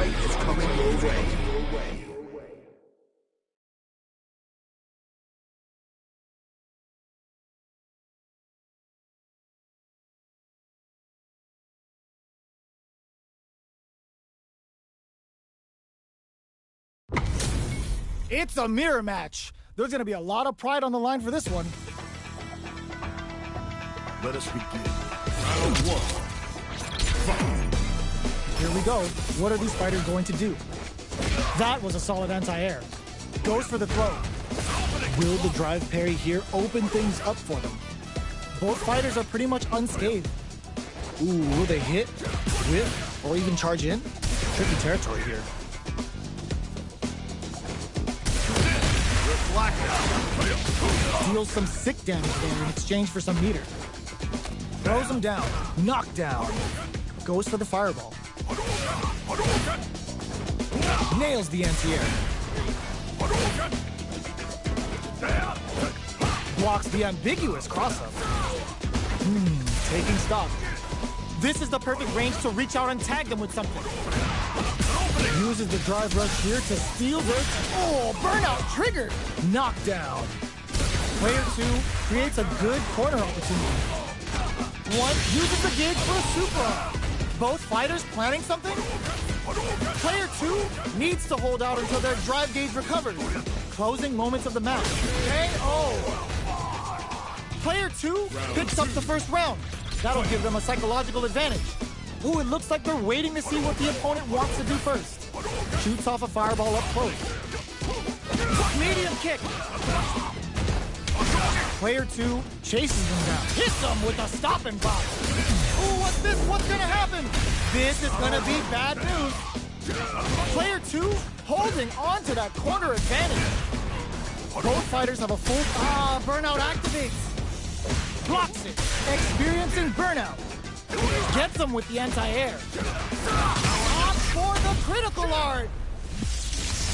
fight is coming your way. It's a mirror match. There's going to be a lot of pride on the line for this one. Let us begin. Round one. Here we go. What are these fighters going to do? That was a solid anti-air. Goes for the throw. Will the drive parry here open things up for them? Both fighters are pretty much unscathed. Ooh, will they hit, whip, or even charge in? Tricky territory here. Deals some sick damage there in exchange for some meter. Throws him down. Knockdown. Goes for the fireball. Nails the anti-air. Blocks the ambiguous cross-up. Taking stock. This is the perfect range to reach out and tag them with something. Uses the drive rush here to steal their... Oh, burnout triggered! Knockdown. Player 2 creates a good corner opportunity. One uses the gauge for a super. Both fighters planning something? Player 2 needs to hold out until their drive gauge recovers. Closing moments of the match. KO! Player 2 picks up the first round. That'll give them a psychological advantage. Ooh, it looks like they're waiting to see what the opponent wants to do first. Shoots off a fireball up close. Medium kick. Player 2 chases them down. Hits them with a stop and pop. Ooh, what's this? What's gonna happen? This is gonna be bad news. Player 2 holding on to that corner advantage. Both fighters have a full... burnout activates. Blocks it. Experiencing burnout. Gets them with the anti-air. Opts for the critical art.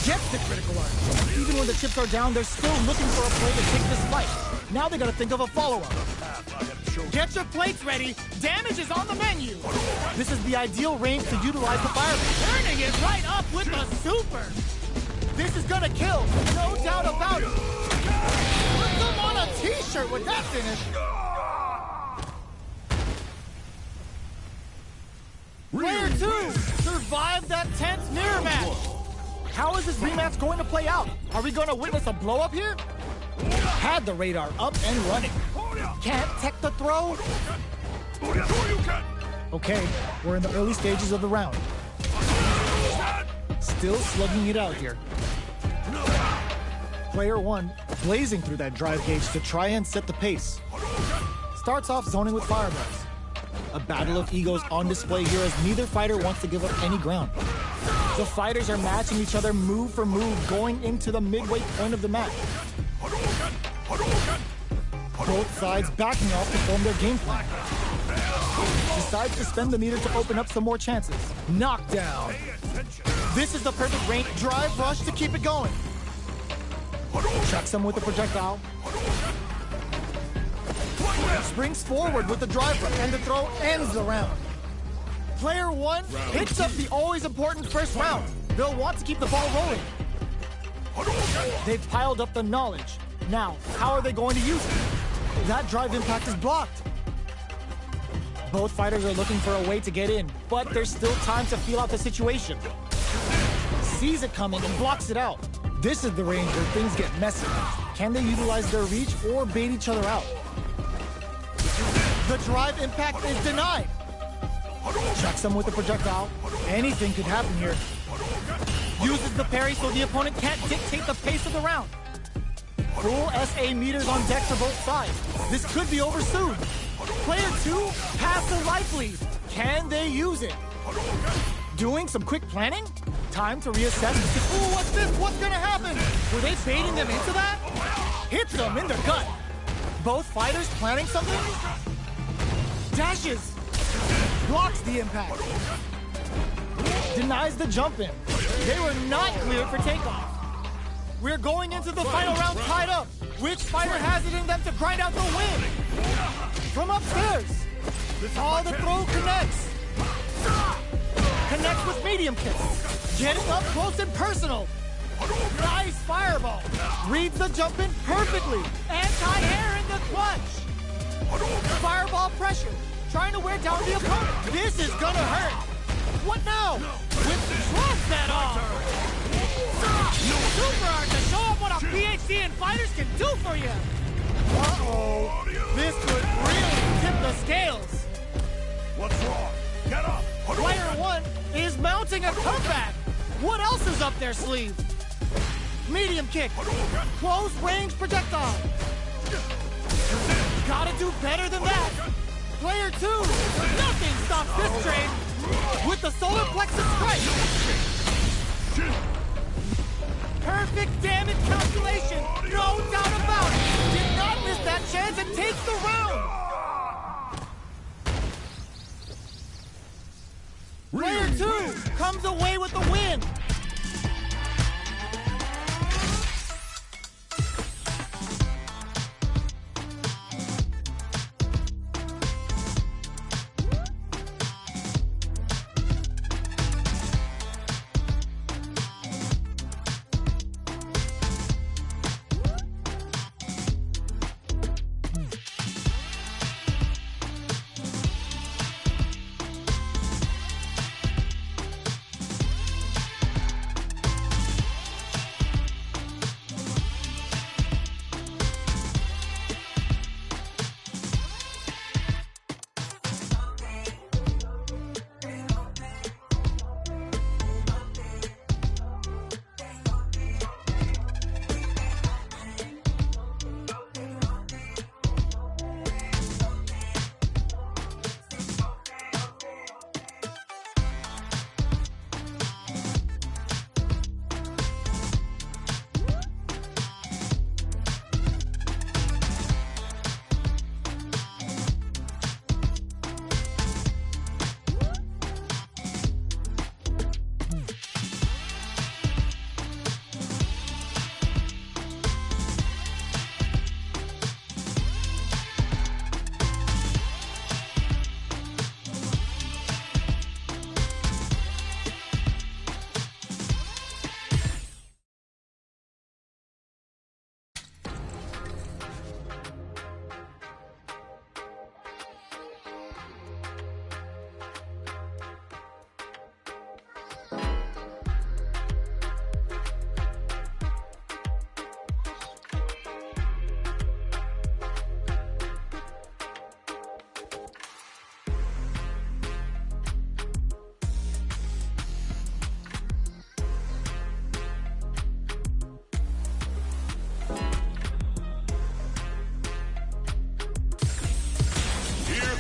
Gets the critical art. Even when the chips are down, they're still looking for a play to take this fight. Now they gotta think of a follow-up. Get your plates ready. Damage is on the menu. This is the ideal range to utilize the fire. Turning it right up with a super. This is gonna kill. No doubt about it. Put them on a t-shirt with that finish. Player 2 survived that tense mirror match. How is this rematch going to play out? Are we going to witness a blow-up here? Had the radar up and running. Can't tech the throw? Okay, we're in the early stages of the round. Still slugging it out here. Player 1 blazing through that drive gauge to try and set the pace. Starts off zoning with fireballs. A battle of egos on display here as neither fighter wants to give up any ground. The fighters are matching each other move for move going into the midway point of the match. Both sides backing off to form their game plan. Decides to spend the meter to open up some more chances. Knockdown. This is the perfect range drive rush to keep it going. Chucks him with a projectile. Springs forward with the drive rush, and the throw ends the round. Player 1 picks up the always important first round. They'll want to keep the ball rolling. They've piled up the knowledge. Now, how are they going to use it? That drive impact is blocked. Both fighters are looking for a way to get in, but there's still time to feel out the situation. Sees it coming and blocks it out. This is the range where things get messy. Can they utilize their reach or bait each other out? The drive impact is denied. Chucks him with a projectile. Anything could happen here. Uses the parry so the opponent can't dictate the pace of the round. Full SA meters on deck for both sides. This could be over soon. Player 2 has the life lead. Can they use it? Doing some quick planning? Time to reassess. Ooh, what's this? What's gonna happen? Were they baiting them into that? Hits them in the gut. Both fighters planning something? Dashes. Blocks the impact. Denies the jump in. They were not cleared for takeoff. We're going into the final round tied up. Which fighter has it in them to grind out the win? From upstairs. All the throw connects. Connects with medium kick. Getting up close and personal. Nice fireball. Reads the jump in perfectly. Anti-air in the clutch. Fireball pressure. Trying to wear down the opponent. This is gonna hurt. What now? With trust that off. Super art to show up what a PhD in fighters can do for you. Uh-oh. This could really tip the scales. What's wrong? Get up! Player 1 is mounting a comeback. What else is up their sleeve? Medium kick. Close range projectile. Gotta do better than that. Player 2, nothing stops this train with the solar plexus strike. Perfect damage calculation, no doubt about it. Did not miss that chance and takes the round. Player 2 comes away with the win.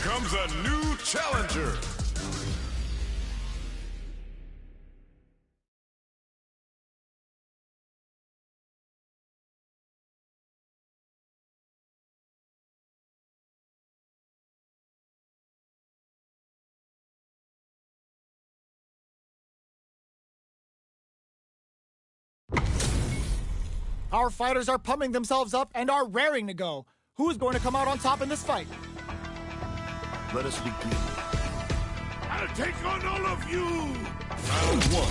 Comes a new challenger. Our fighters are pumping themselves up and are raring to go. Who is going to come out on top in this fight? Let us begin. I'll take on all of you! Round 1.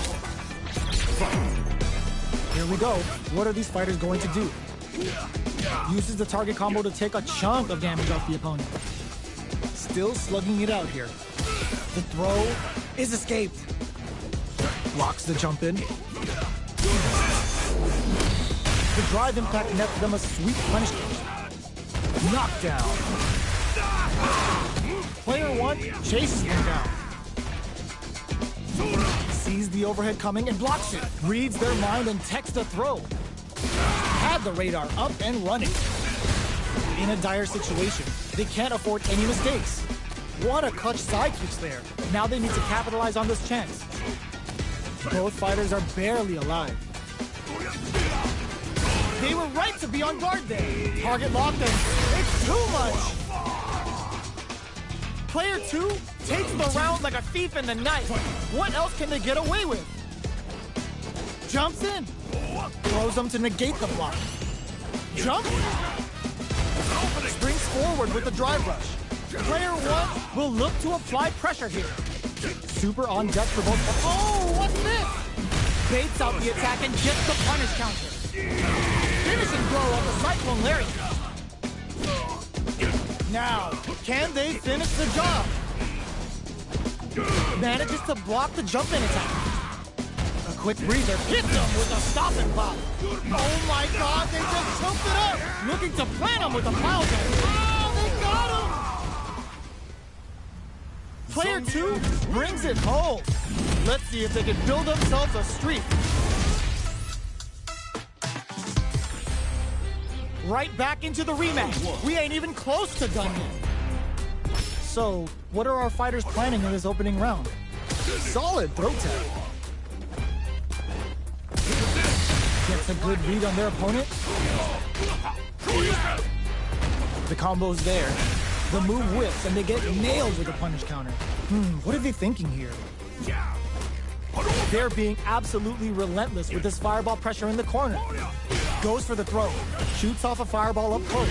Fight! Here we go. What are these fighters going to do? Uses the target combo to take a chunk of damage off the opponent. Still slugging it out here. The throw is escaped. Blocks the jump in. The drive impact nets them a sweet punishment. Knockdown. Player 1 chases them down. Sees the overhead coming and blocks it. Reads their mind and texts a throw. Had the radar up and running. In a dire situation, they can't afford any mistakes. What a clutch side kicks there. Now they need to capitalize on this chance. Both fighters are barely alive. They were right to be on guard there. Target locked and it's too much. Player 2 takes the round like a thief in the night. What else can they get away with? Jumps in. Throws them to negate the block. Jump. Springs forward with the drive rush. Player 1 will look to apply pressure here. super on deck for both. Oh, what's this? Baits out the attack and gets the punish counter. Finishing blow on the Cyclone Lariat. Now, can they finish the job? Manages to block the jump-in attack. A quick breather hits them with a stop and pop. Oh my god, they just choked it up! Looking to plant him with a pile driver. Oh, they got him! Player 2 brings it home. Let's see if they can build themselves a streak. Right back into the rematch. We ain't even close to done yet. So, what are our fighters planning in this opening round? Solid throw tag. Gets a good read on their opponent. The combo's there. The move whips and they get nailed with a punish counter. What are they thinking here? They're being absolutely relentless with this fireball pressure in the corner. Goes for the throw. Shoots off a fireball up close.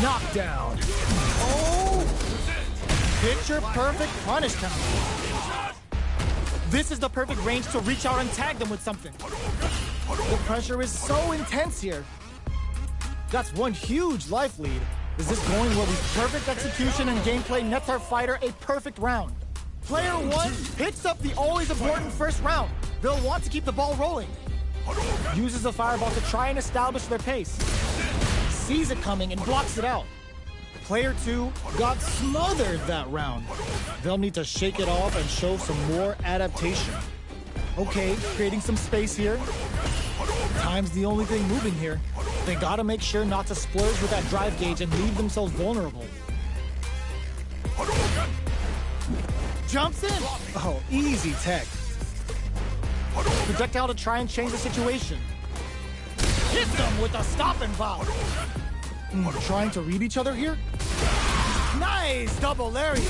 Knockdown. Oh! Picture perfect punish counter. This is the perfect range to reach out and tag them with something. The pressure is so intense here. That's one huge life lead. Is this going well with perfect execution and gameplay nets our fighter a perfect round? Player 1 picks up the always important first round. They'll want to keep the ball rolling. Uses a fireball to try and establish their pace. Sees it coming and blocks it out. Player 2 got smothered that round. They'll need to shake it off and show some more adaptation. Okay, creating some space here. Time's the only thing moving here. They gotta make sure not to splurge with that drive gauge and leave themselves vulnerable. Jumps in! Oh, easy tech. Projectile to try and change the situation. Hits them with a stop and pop. Trying to read each other here? Nice double lariat.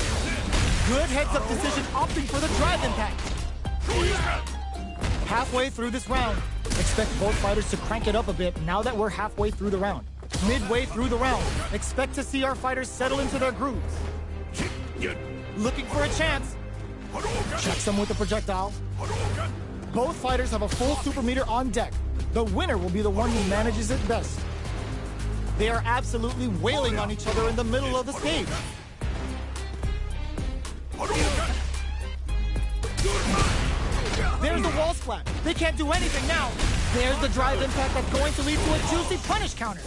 Good heads-up decision opting for the drive impact. Halfway through this round. Expect both fighters to crank it up a bit now that we're halfway through the round. Midway through the round, expect to see our fighters settle into their grooves. Looking for a chance. Checks them with the projectile. Both fighters have a full super meter on deck. The winner will be the one who manages it best. They are absolutely wailing on each other in the middle of the stage. There's the wall splat. They can't do anything now. There's the drive impact that's going to lead to a juicy punish counter.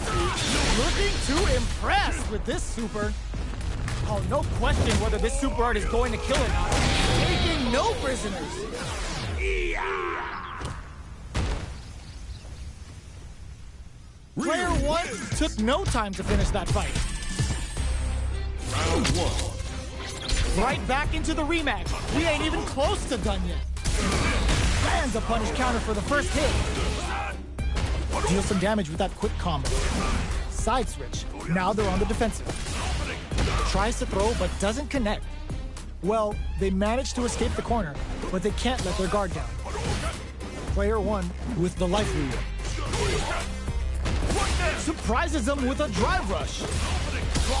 Looking to impress with this super. Oh, no question whether this super art is going to kill or not. Taking no prisoners. Player 1 took no time to finish that fight. Round 1. Right back into the rematch. We ain't even close to done yet. Lands a punish counter for the first hit. Deals some damage with that quick combo. Side switch. Now they're on the defensive. Tries to throw, but doesn't connect. Well, they managed to escape the corner, but they can't let their guard down. Player 1 with the life lead. Surprises them with a drive rush.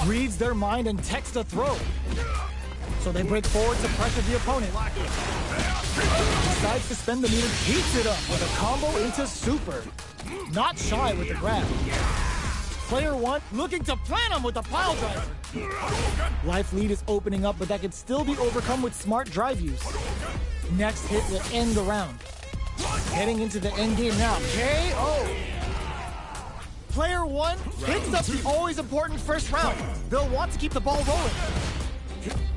Reads their mind and techs a throw. So they break forward to pressure the opponent. Decides to spend the meter, heats it up with a combo into super. Not shy with the grab. Player 1 looking to plant him with a pile driver. Life lead is opening up, but that can still be overcome with smart drive use. Next hit will end the round. Heading into the end game now. KO! Player 1 picks up the always important first round. They'll want to keep the ball rolling.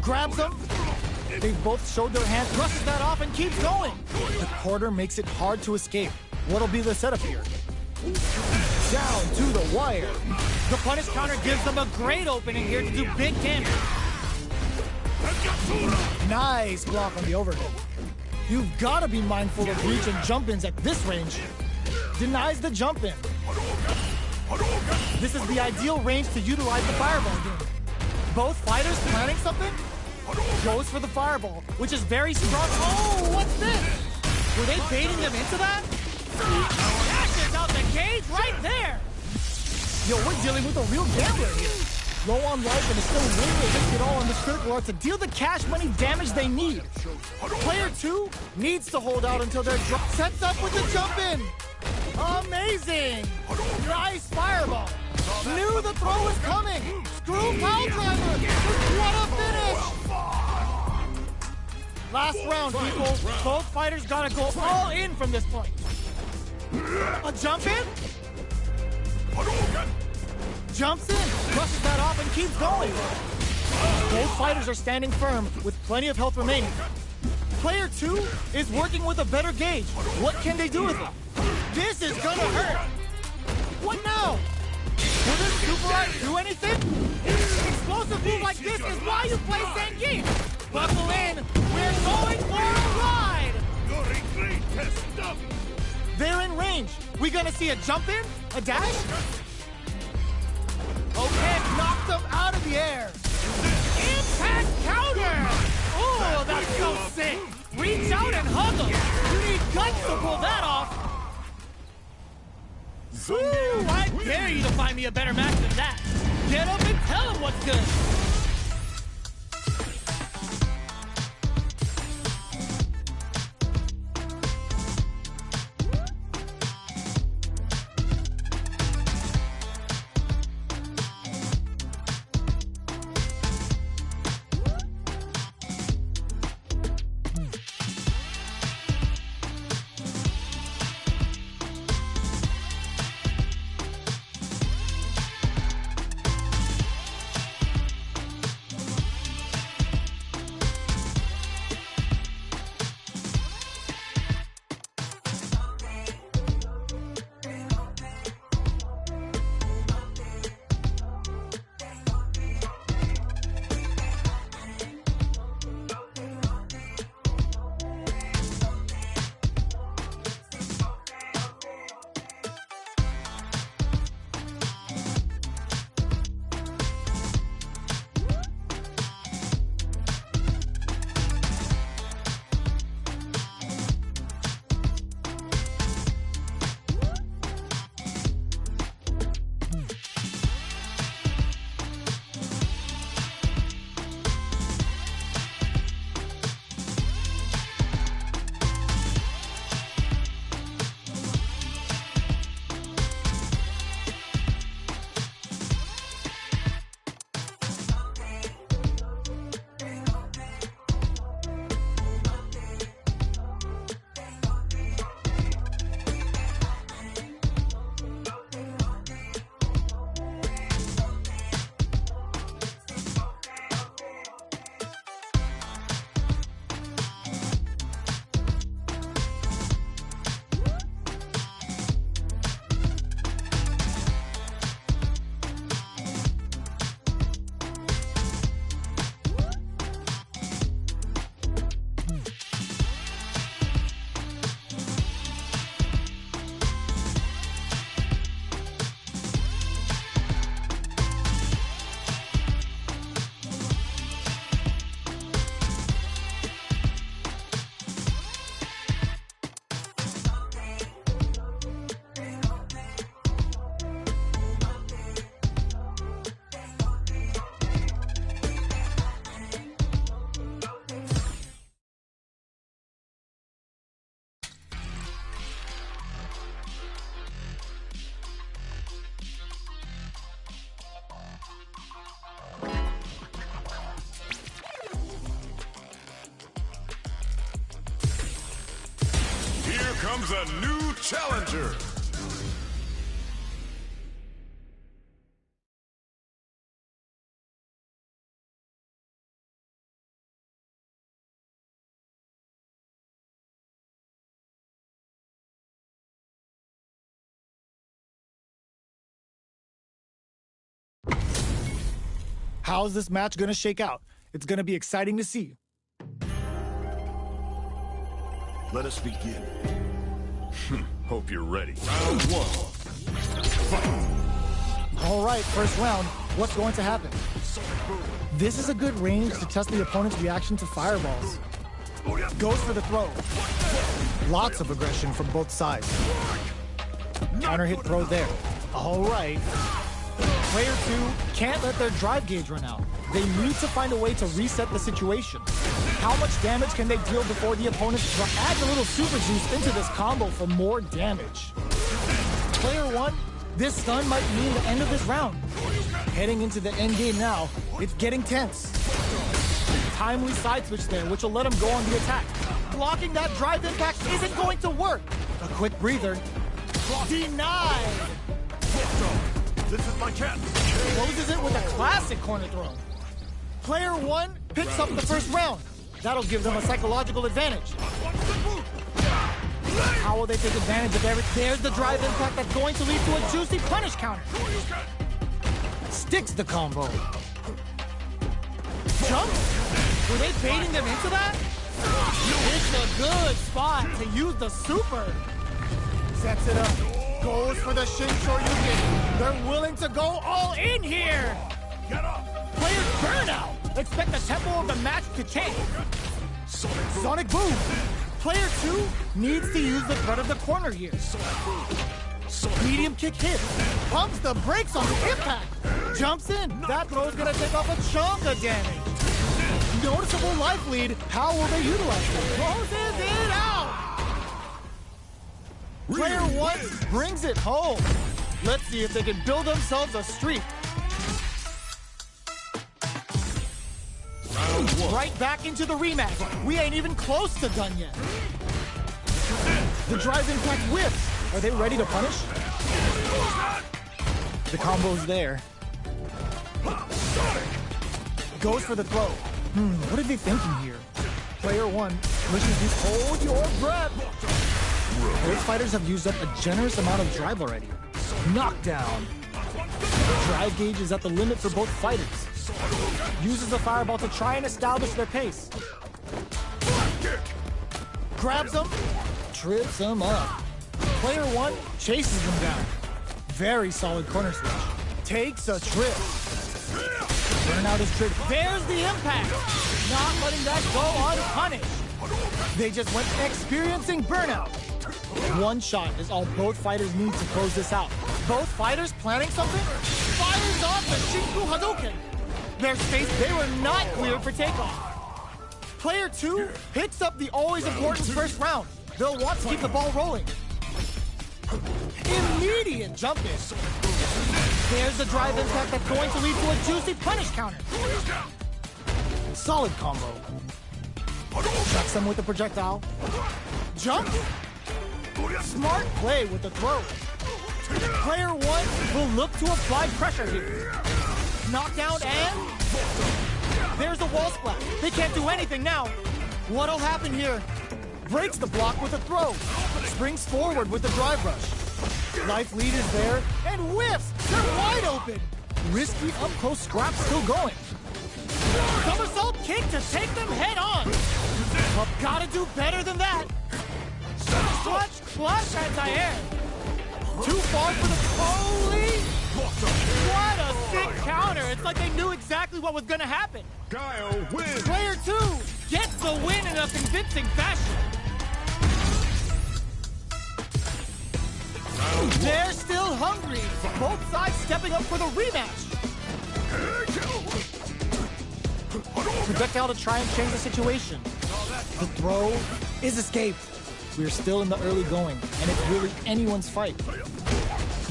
Grabs them. They've both showed their hands, brushes that off, and keeps going. The quarter makes it hard to escape. What'll be the setup here? Down to the wire. The punish counter gives them a great opening here to do big damage. Nice block on the overhead. You've got to be mindful of reach and jump-ins at this range. Denies the jump-in. This is the ideal range to utilize the fireball game. Both fighters planning something? Goes for the fireball, which is very strong. Oh, what's this? Were they baiting them into that? Dashes out the cage right there. Yo, we're dealing with a real gambler here. low on life and is still willing to risk it all on this critical art to deal the cash money damage they need. Player 2 needs to hold out until their drop sets up with the jump in. Amazing! Nice fireball. Knew the throw was coming. Screw Pile Driver. What a finish! Last round, people. Both fighters gotta go all in from this point. A jump in? Jumps in, brushes that off, and keeps going. Both fighters are standing firm with plenty of health remaining. Player 2 is working with a better gauge. What can they do with it? This is gonna hurt. What now? Will this super art do anything? Explosive move like this is why you play Senki. Buckle in, we're going for a ride. Your retreat has stopped. They're in range. We gonna see a jump in? A dash? Okay, knocked them out of the air. Impact counter! Oh, that's so sick. Reach out and hug them. You need guts to pull that off. Ooh, I dare you to find me a better match than that. Get up and tell them what's good. Comes a new challenger. How's this match gonna shake out? It's gonna be exciting to see. Let us begin. Hope you're ready. Round 1. Fight. All right, first round. What's going to happen? This is a good range to test the opponent's reaction to fireballs. Goes for the throw. Lots of aggression from both sides. Counter hit throw there. All right. Player 2 can't let their drive gauge run out. They need to find a way to reset the situation. How much damage can they deal before the opponent adds a little super juice into this combo for more damage? Player 1, this stun might mean the end of this round. Heading into the end game now, it's getting tense. Timely side switch there, which will let him go on the attack. Blocking that drive impact isn't going to work. A quick breather. Denied! This is my chance. Closes it with a classic corner throw. Player 1 picks up the first round. That'll give them a psychological advantage. How will they take advantage of everything? There's the drive impact that's going to lead to a juicy punish counter. Sticks the combo. Jumps? Were they baiting them into that? It's a good spot to use the super. Sets it up. Goes for the Shin Shoryuken. They're willing to go all in here. Get up. Players burnout. Expect the tempo of the match to change. Sonic Boom. Player 2 needs to use the threat of the corner here. Medium kick hit. Pumps the brakes on the impact. Jumps in. That throw's gonna take off a chunk of damage. Noticeable life lead. How will they utilize it? Closes it out. Player 1 brings it home. Let's see if they can build themselves a streak. Right back into the rematch. We ain't even close to done yet. The drive impact whips. Are they ready to punish? The combo's there. Goes for the throw. What are they thinking here? Player 1 wishes to hold your breath. Both fighters have used up a generous amount of drive already. Knockdown. Drive gauge is at the limit for both fighters. Uses the fireball to try and establish their pace. Grabs him, trips him up. Player 1 chases him down. Very solid corner switch. Takes a trip. Burnout is triggered. There's the impact. Not letting that go unpunished. They just went experiencing burnout. One shot is all both fighters need to close this out. Both fighters planning something? Fires off the Shinku Hadouken. Their space, they were not cleared for takeoff. Player 2 picks up the always important first round. They'll want to keep the ball rolling. Immediate jump in. There's the drive impact that's going to lead to a juicy punish counter. Solid combo. Chucks them with the projectile. Jump. Smart play with the throw. Player 1 will look to apply pressure here. Knockdown and there's the wall splat. They can't do anything now. What'll happen here? Breaks the block with a throw. Springs forward with the drive rush. Life lead is there and whiffs. They're wide open. Risky up-close scrap still going. Somersault kick to take them head on. But gotta do better than that. Clutch anti-air. Too far for the Holy! What a sick counter! It's like they knew exactly what was gonna happen. Kyle wins. Player 2 gets the win in a convincing fashion. They're still hungry. Both sides stepping up for the rematch. Projectile to try and change the situation. The throw is escaped. We're still in the early going, and it's really anyone's fight.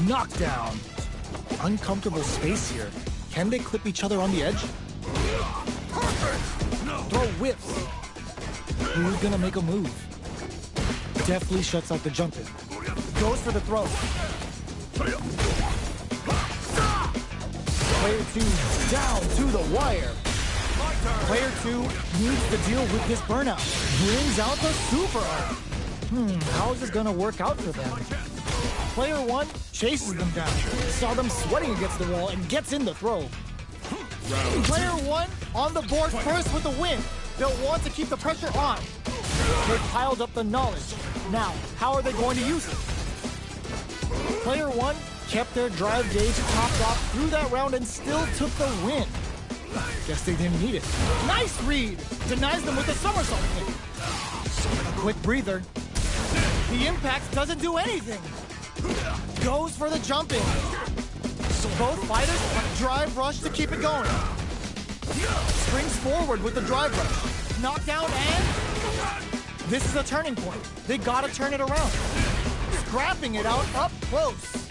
Knockdown. Uncomfortable space here. Can they clip each other on the edge? Throw whips. Who's gonna make a move? Deftly shuts out the jump in. Goes for the throw. Player 2 down to the wire. Player 2 needs to deal with this burnout. Brings out the super arc. How is this gonna work out for them? Player 1 chases them down. Saw them sweating against the wall and gets in the throw. Player 1 on the board first with the win. They'll want to keep the pressure on. They've piled up the knowledge. Now, how are they going to use it? Player 1 kept their drive gauge topped off through that round and still took the win. Guess they didn't need it. Nice read! Denies them with a somersault kick. A quick breather. The impact doesn't do anything. Goes for the jump in. Both fighters drive rush to keep it going. Springs forward with the drive rush. Knockdown and... This is a turning point. They gotta turn it around. Scrapping it out up close.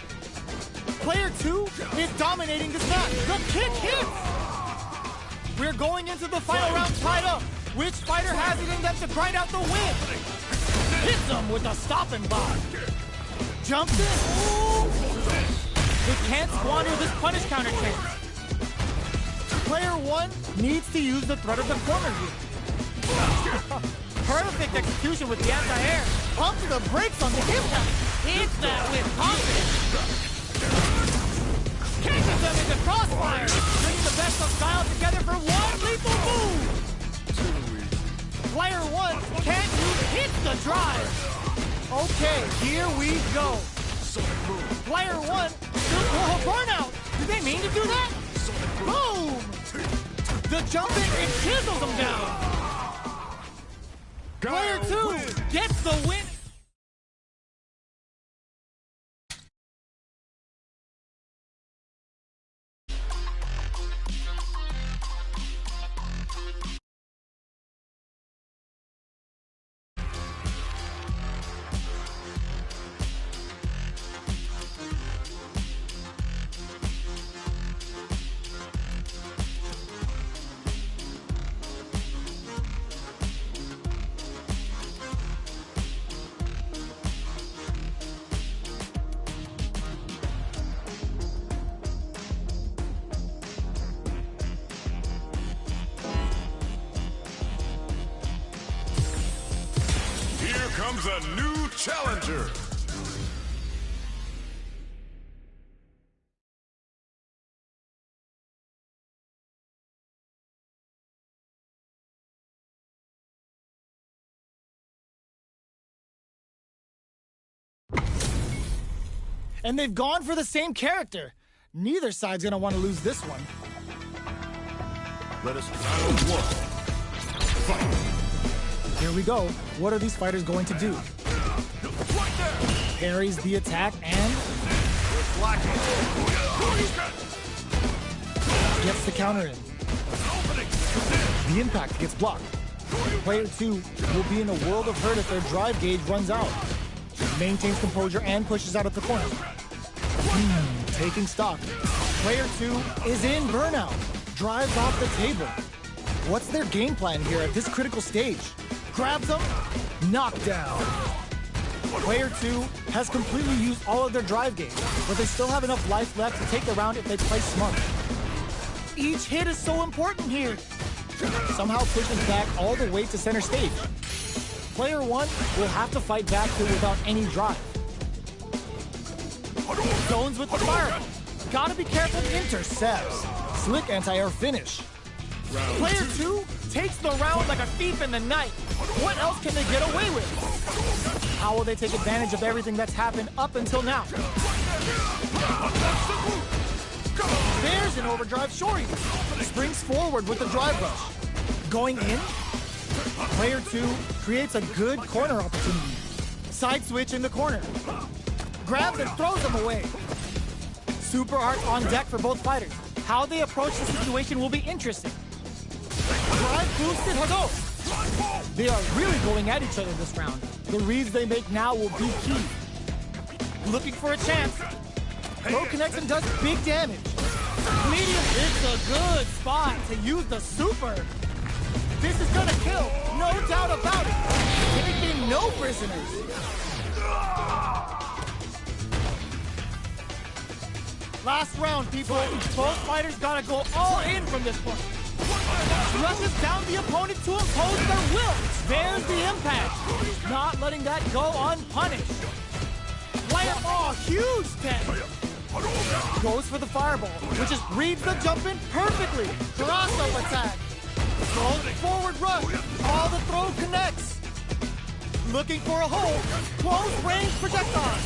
Player 2 is dominating this match. The kick hits! We're going into the final round tied up. Which fighter has it in them to grind out the win? Hits them with a stopping block. Jumps in. Ooh. They can't squander this punish counter chance. Player 1 needs to use the threat of the corner here. Perfect execution with the anti-air. Pumps the brakes on the impact. Hits that with confidence. Catches them into crossfire. Bringing the best of style together for one lethal move. Player 1 can't use hit the drive. Okay, here we go. Player 1, burnout. Did they mean to do that? Boom! The jump in and chisels them down. Player 2 gets the win. Comes a new challenger. And they've gone for the same character. Neither side's gonna want to lose this one. Let us round 1. Fight. Here we go. What are these fighters going to do? Parries the attack and... gets the counter in. The impact gets blocked. Player 2 will be in a world of hurt if their drive gauge runs out. Maintains composure and pushes out at the corner. Taking stock. Player 2 is in burnout. Drives off the table. What's their game plan here at this critical stage? Grabs them, knockdown. Player 2 has completely used all of their drive gauge, but they still have enough life left to take the round if they play smart. Each hit is so important here. Somehow pushes back all the way to center stage. Player 1 will have to fight back here without any drive. Zones with the fireball. Gotta be careful, intercepts. Slick anti-air finish. Player 2 takes the round like a thief in the night. What else can they get away with? How will they take advantage of everything that's happened up until now? There's an overdrive shorty. Springs forward with the drive rush. Going in. Player 2 creates a good corner opportunity. Side switch in the corner. Grabs and throws them away. Super art on deck for both fighters. How they approach the situation will be interesting. Drive boosted Hado. They are really going at each other this round. The reads they make now will be key. Looking for a chance. Throw connects and does big damage. Medium, it's a good spot to use the super. This is gonna kill, no doubt about it. Taking no prisoners. Last round, people. Both fighters gotta go all in from this point. Rushes down the opponent to impose their will. There's the impact. Not letting that go unpunished. Player, oh, huge tech. Goes for the fireball, which just reads the jump in perfectly. Throw attack. Throws forward rush. All the throw connects. Looking for a hole. Close range projectile.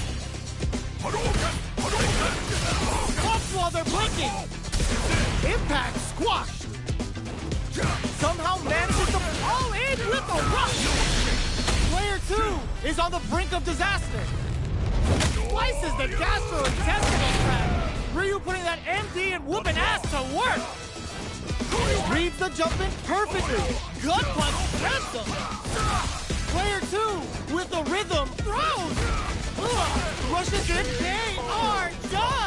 Pops while they're blinking. Impact squashed. Somehow manages to fall in with a rush. Player 2 is on the brink of disaster. Slices the gastrointestinal tract. Ryu putting that that MD and whooping ass to work! Reads the jump in perfectly! Gut punch sends him! Player 2 with the rhythm throws! Rushes in, they are done!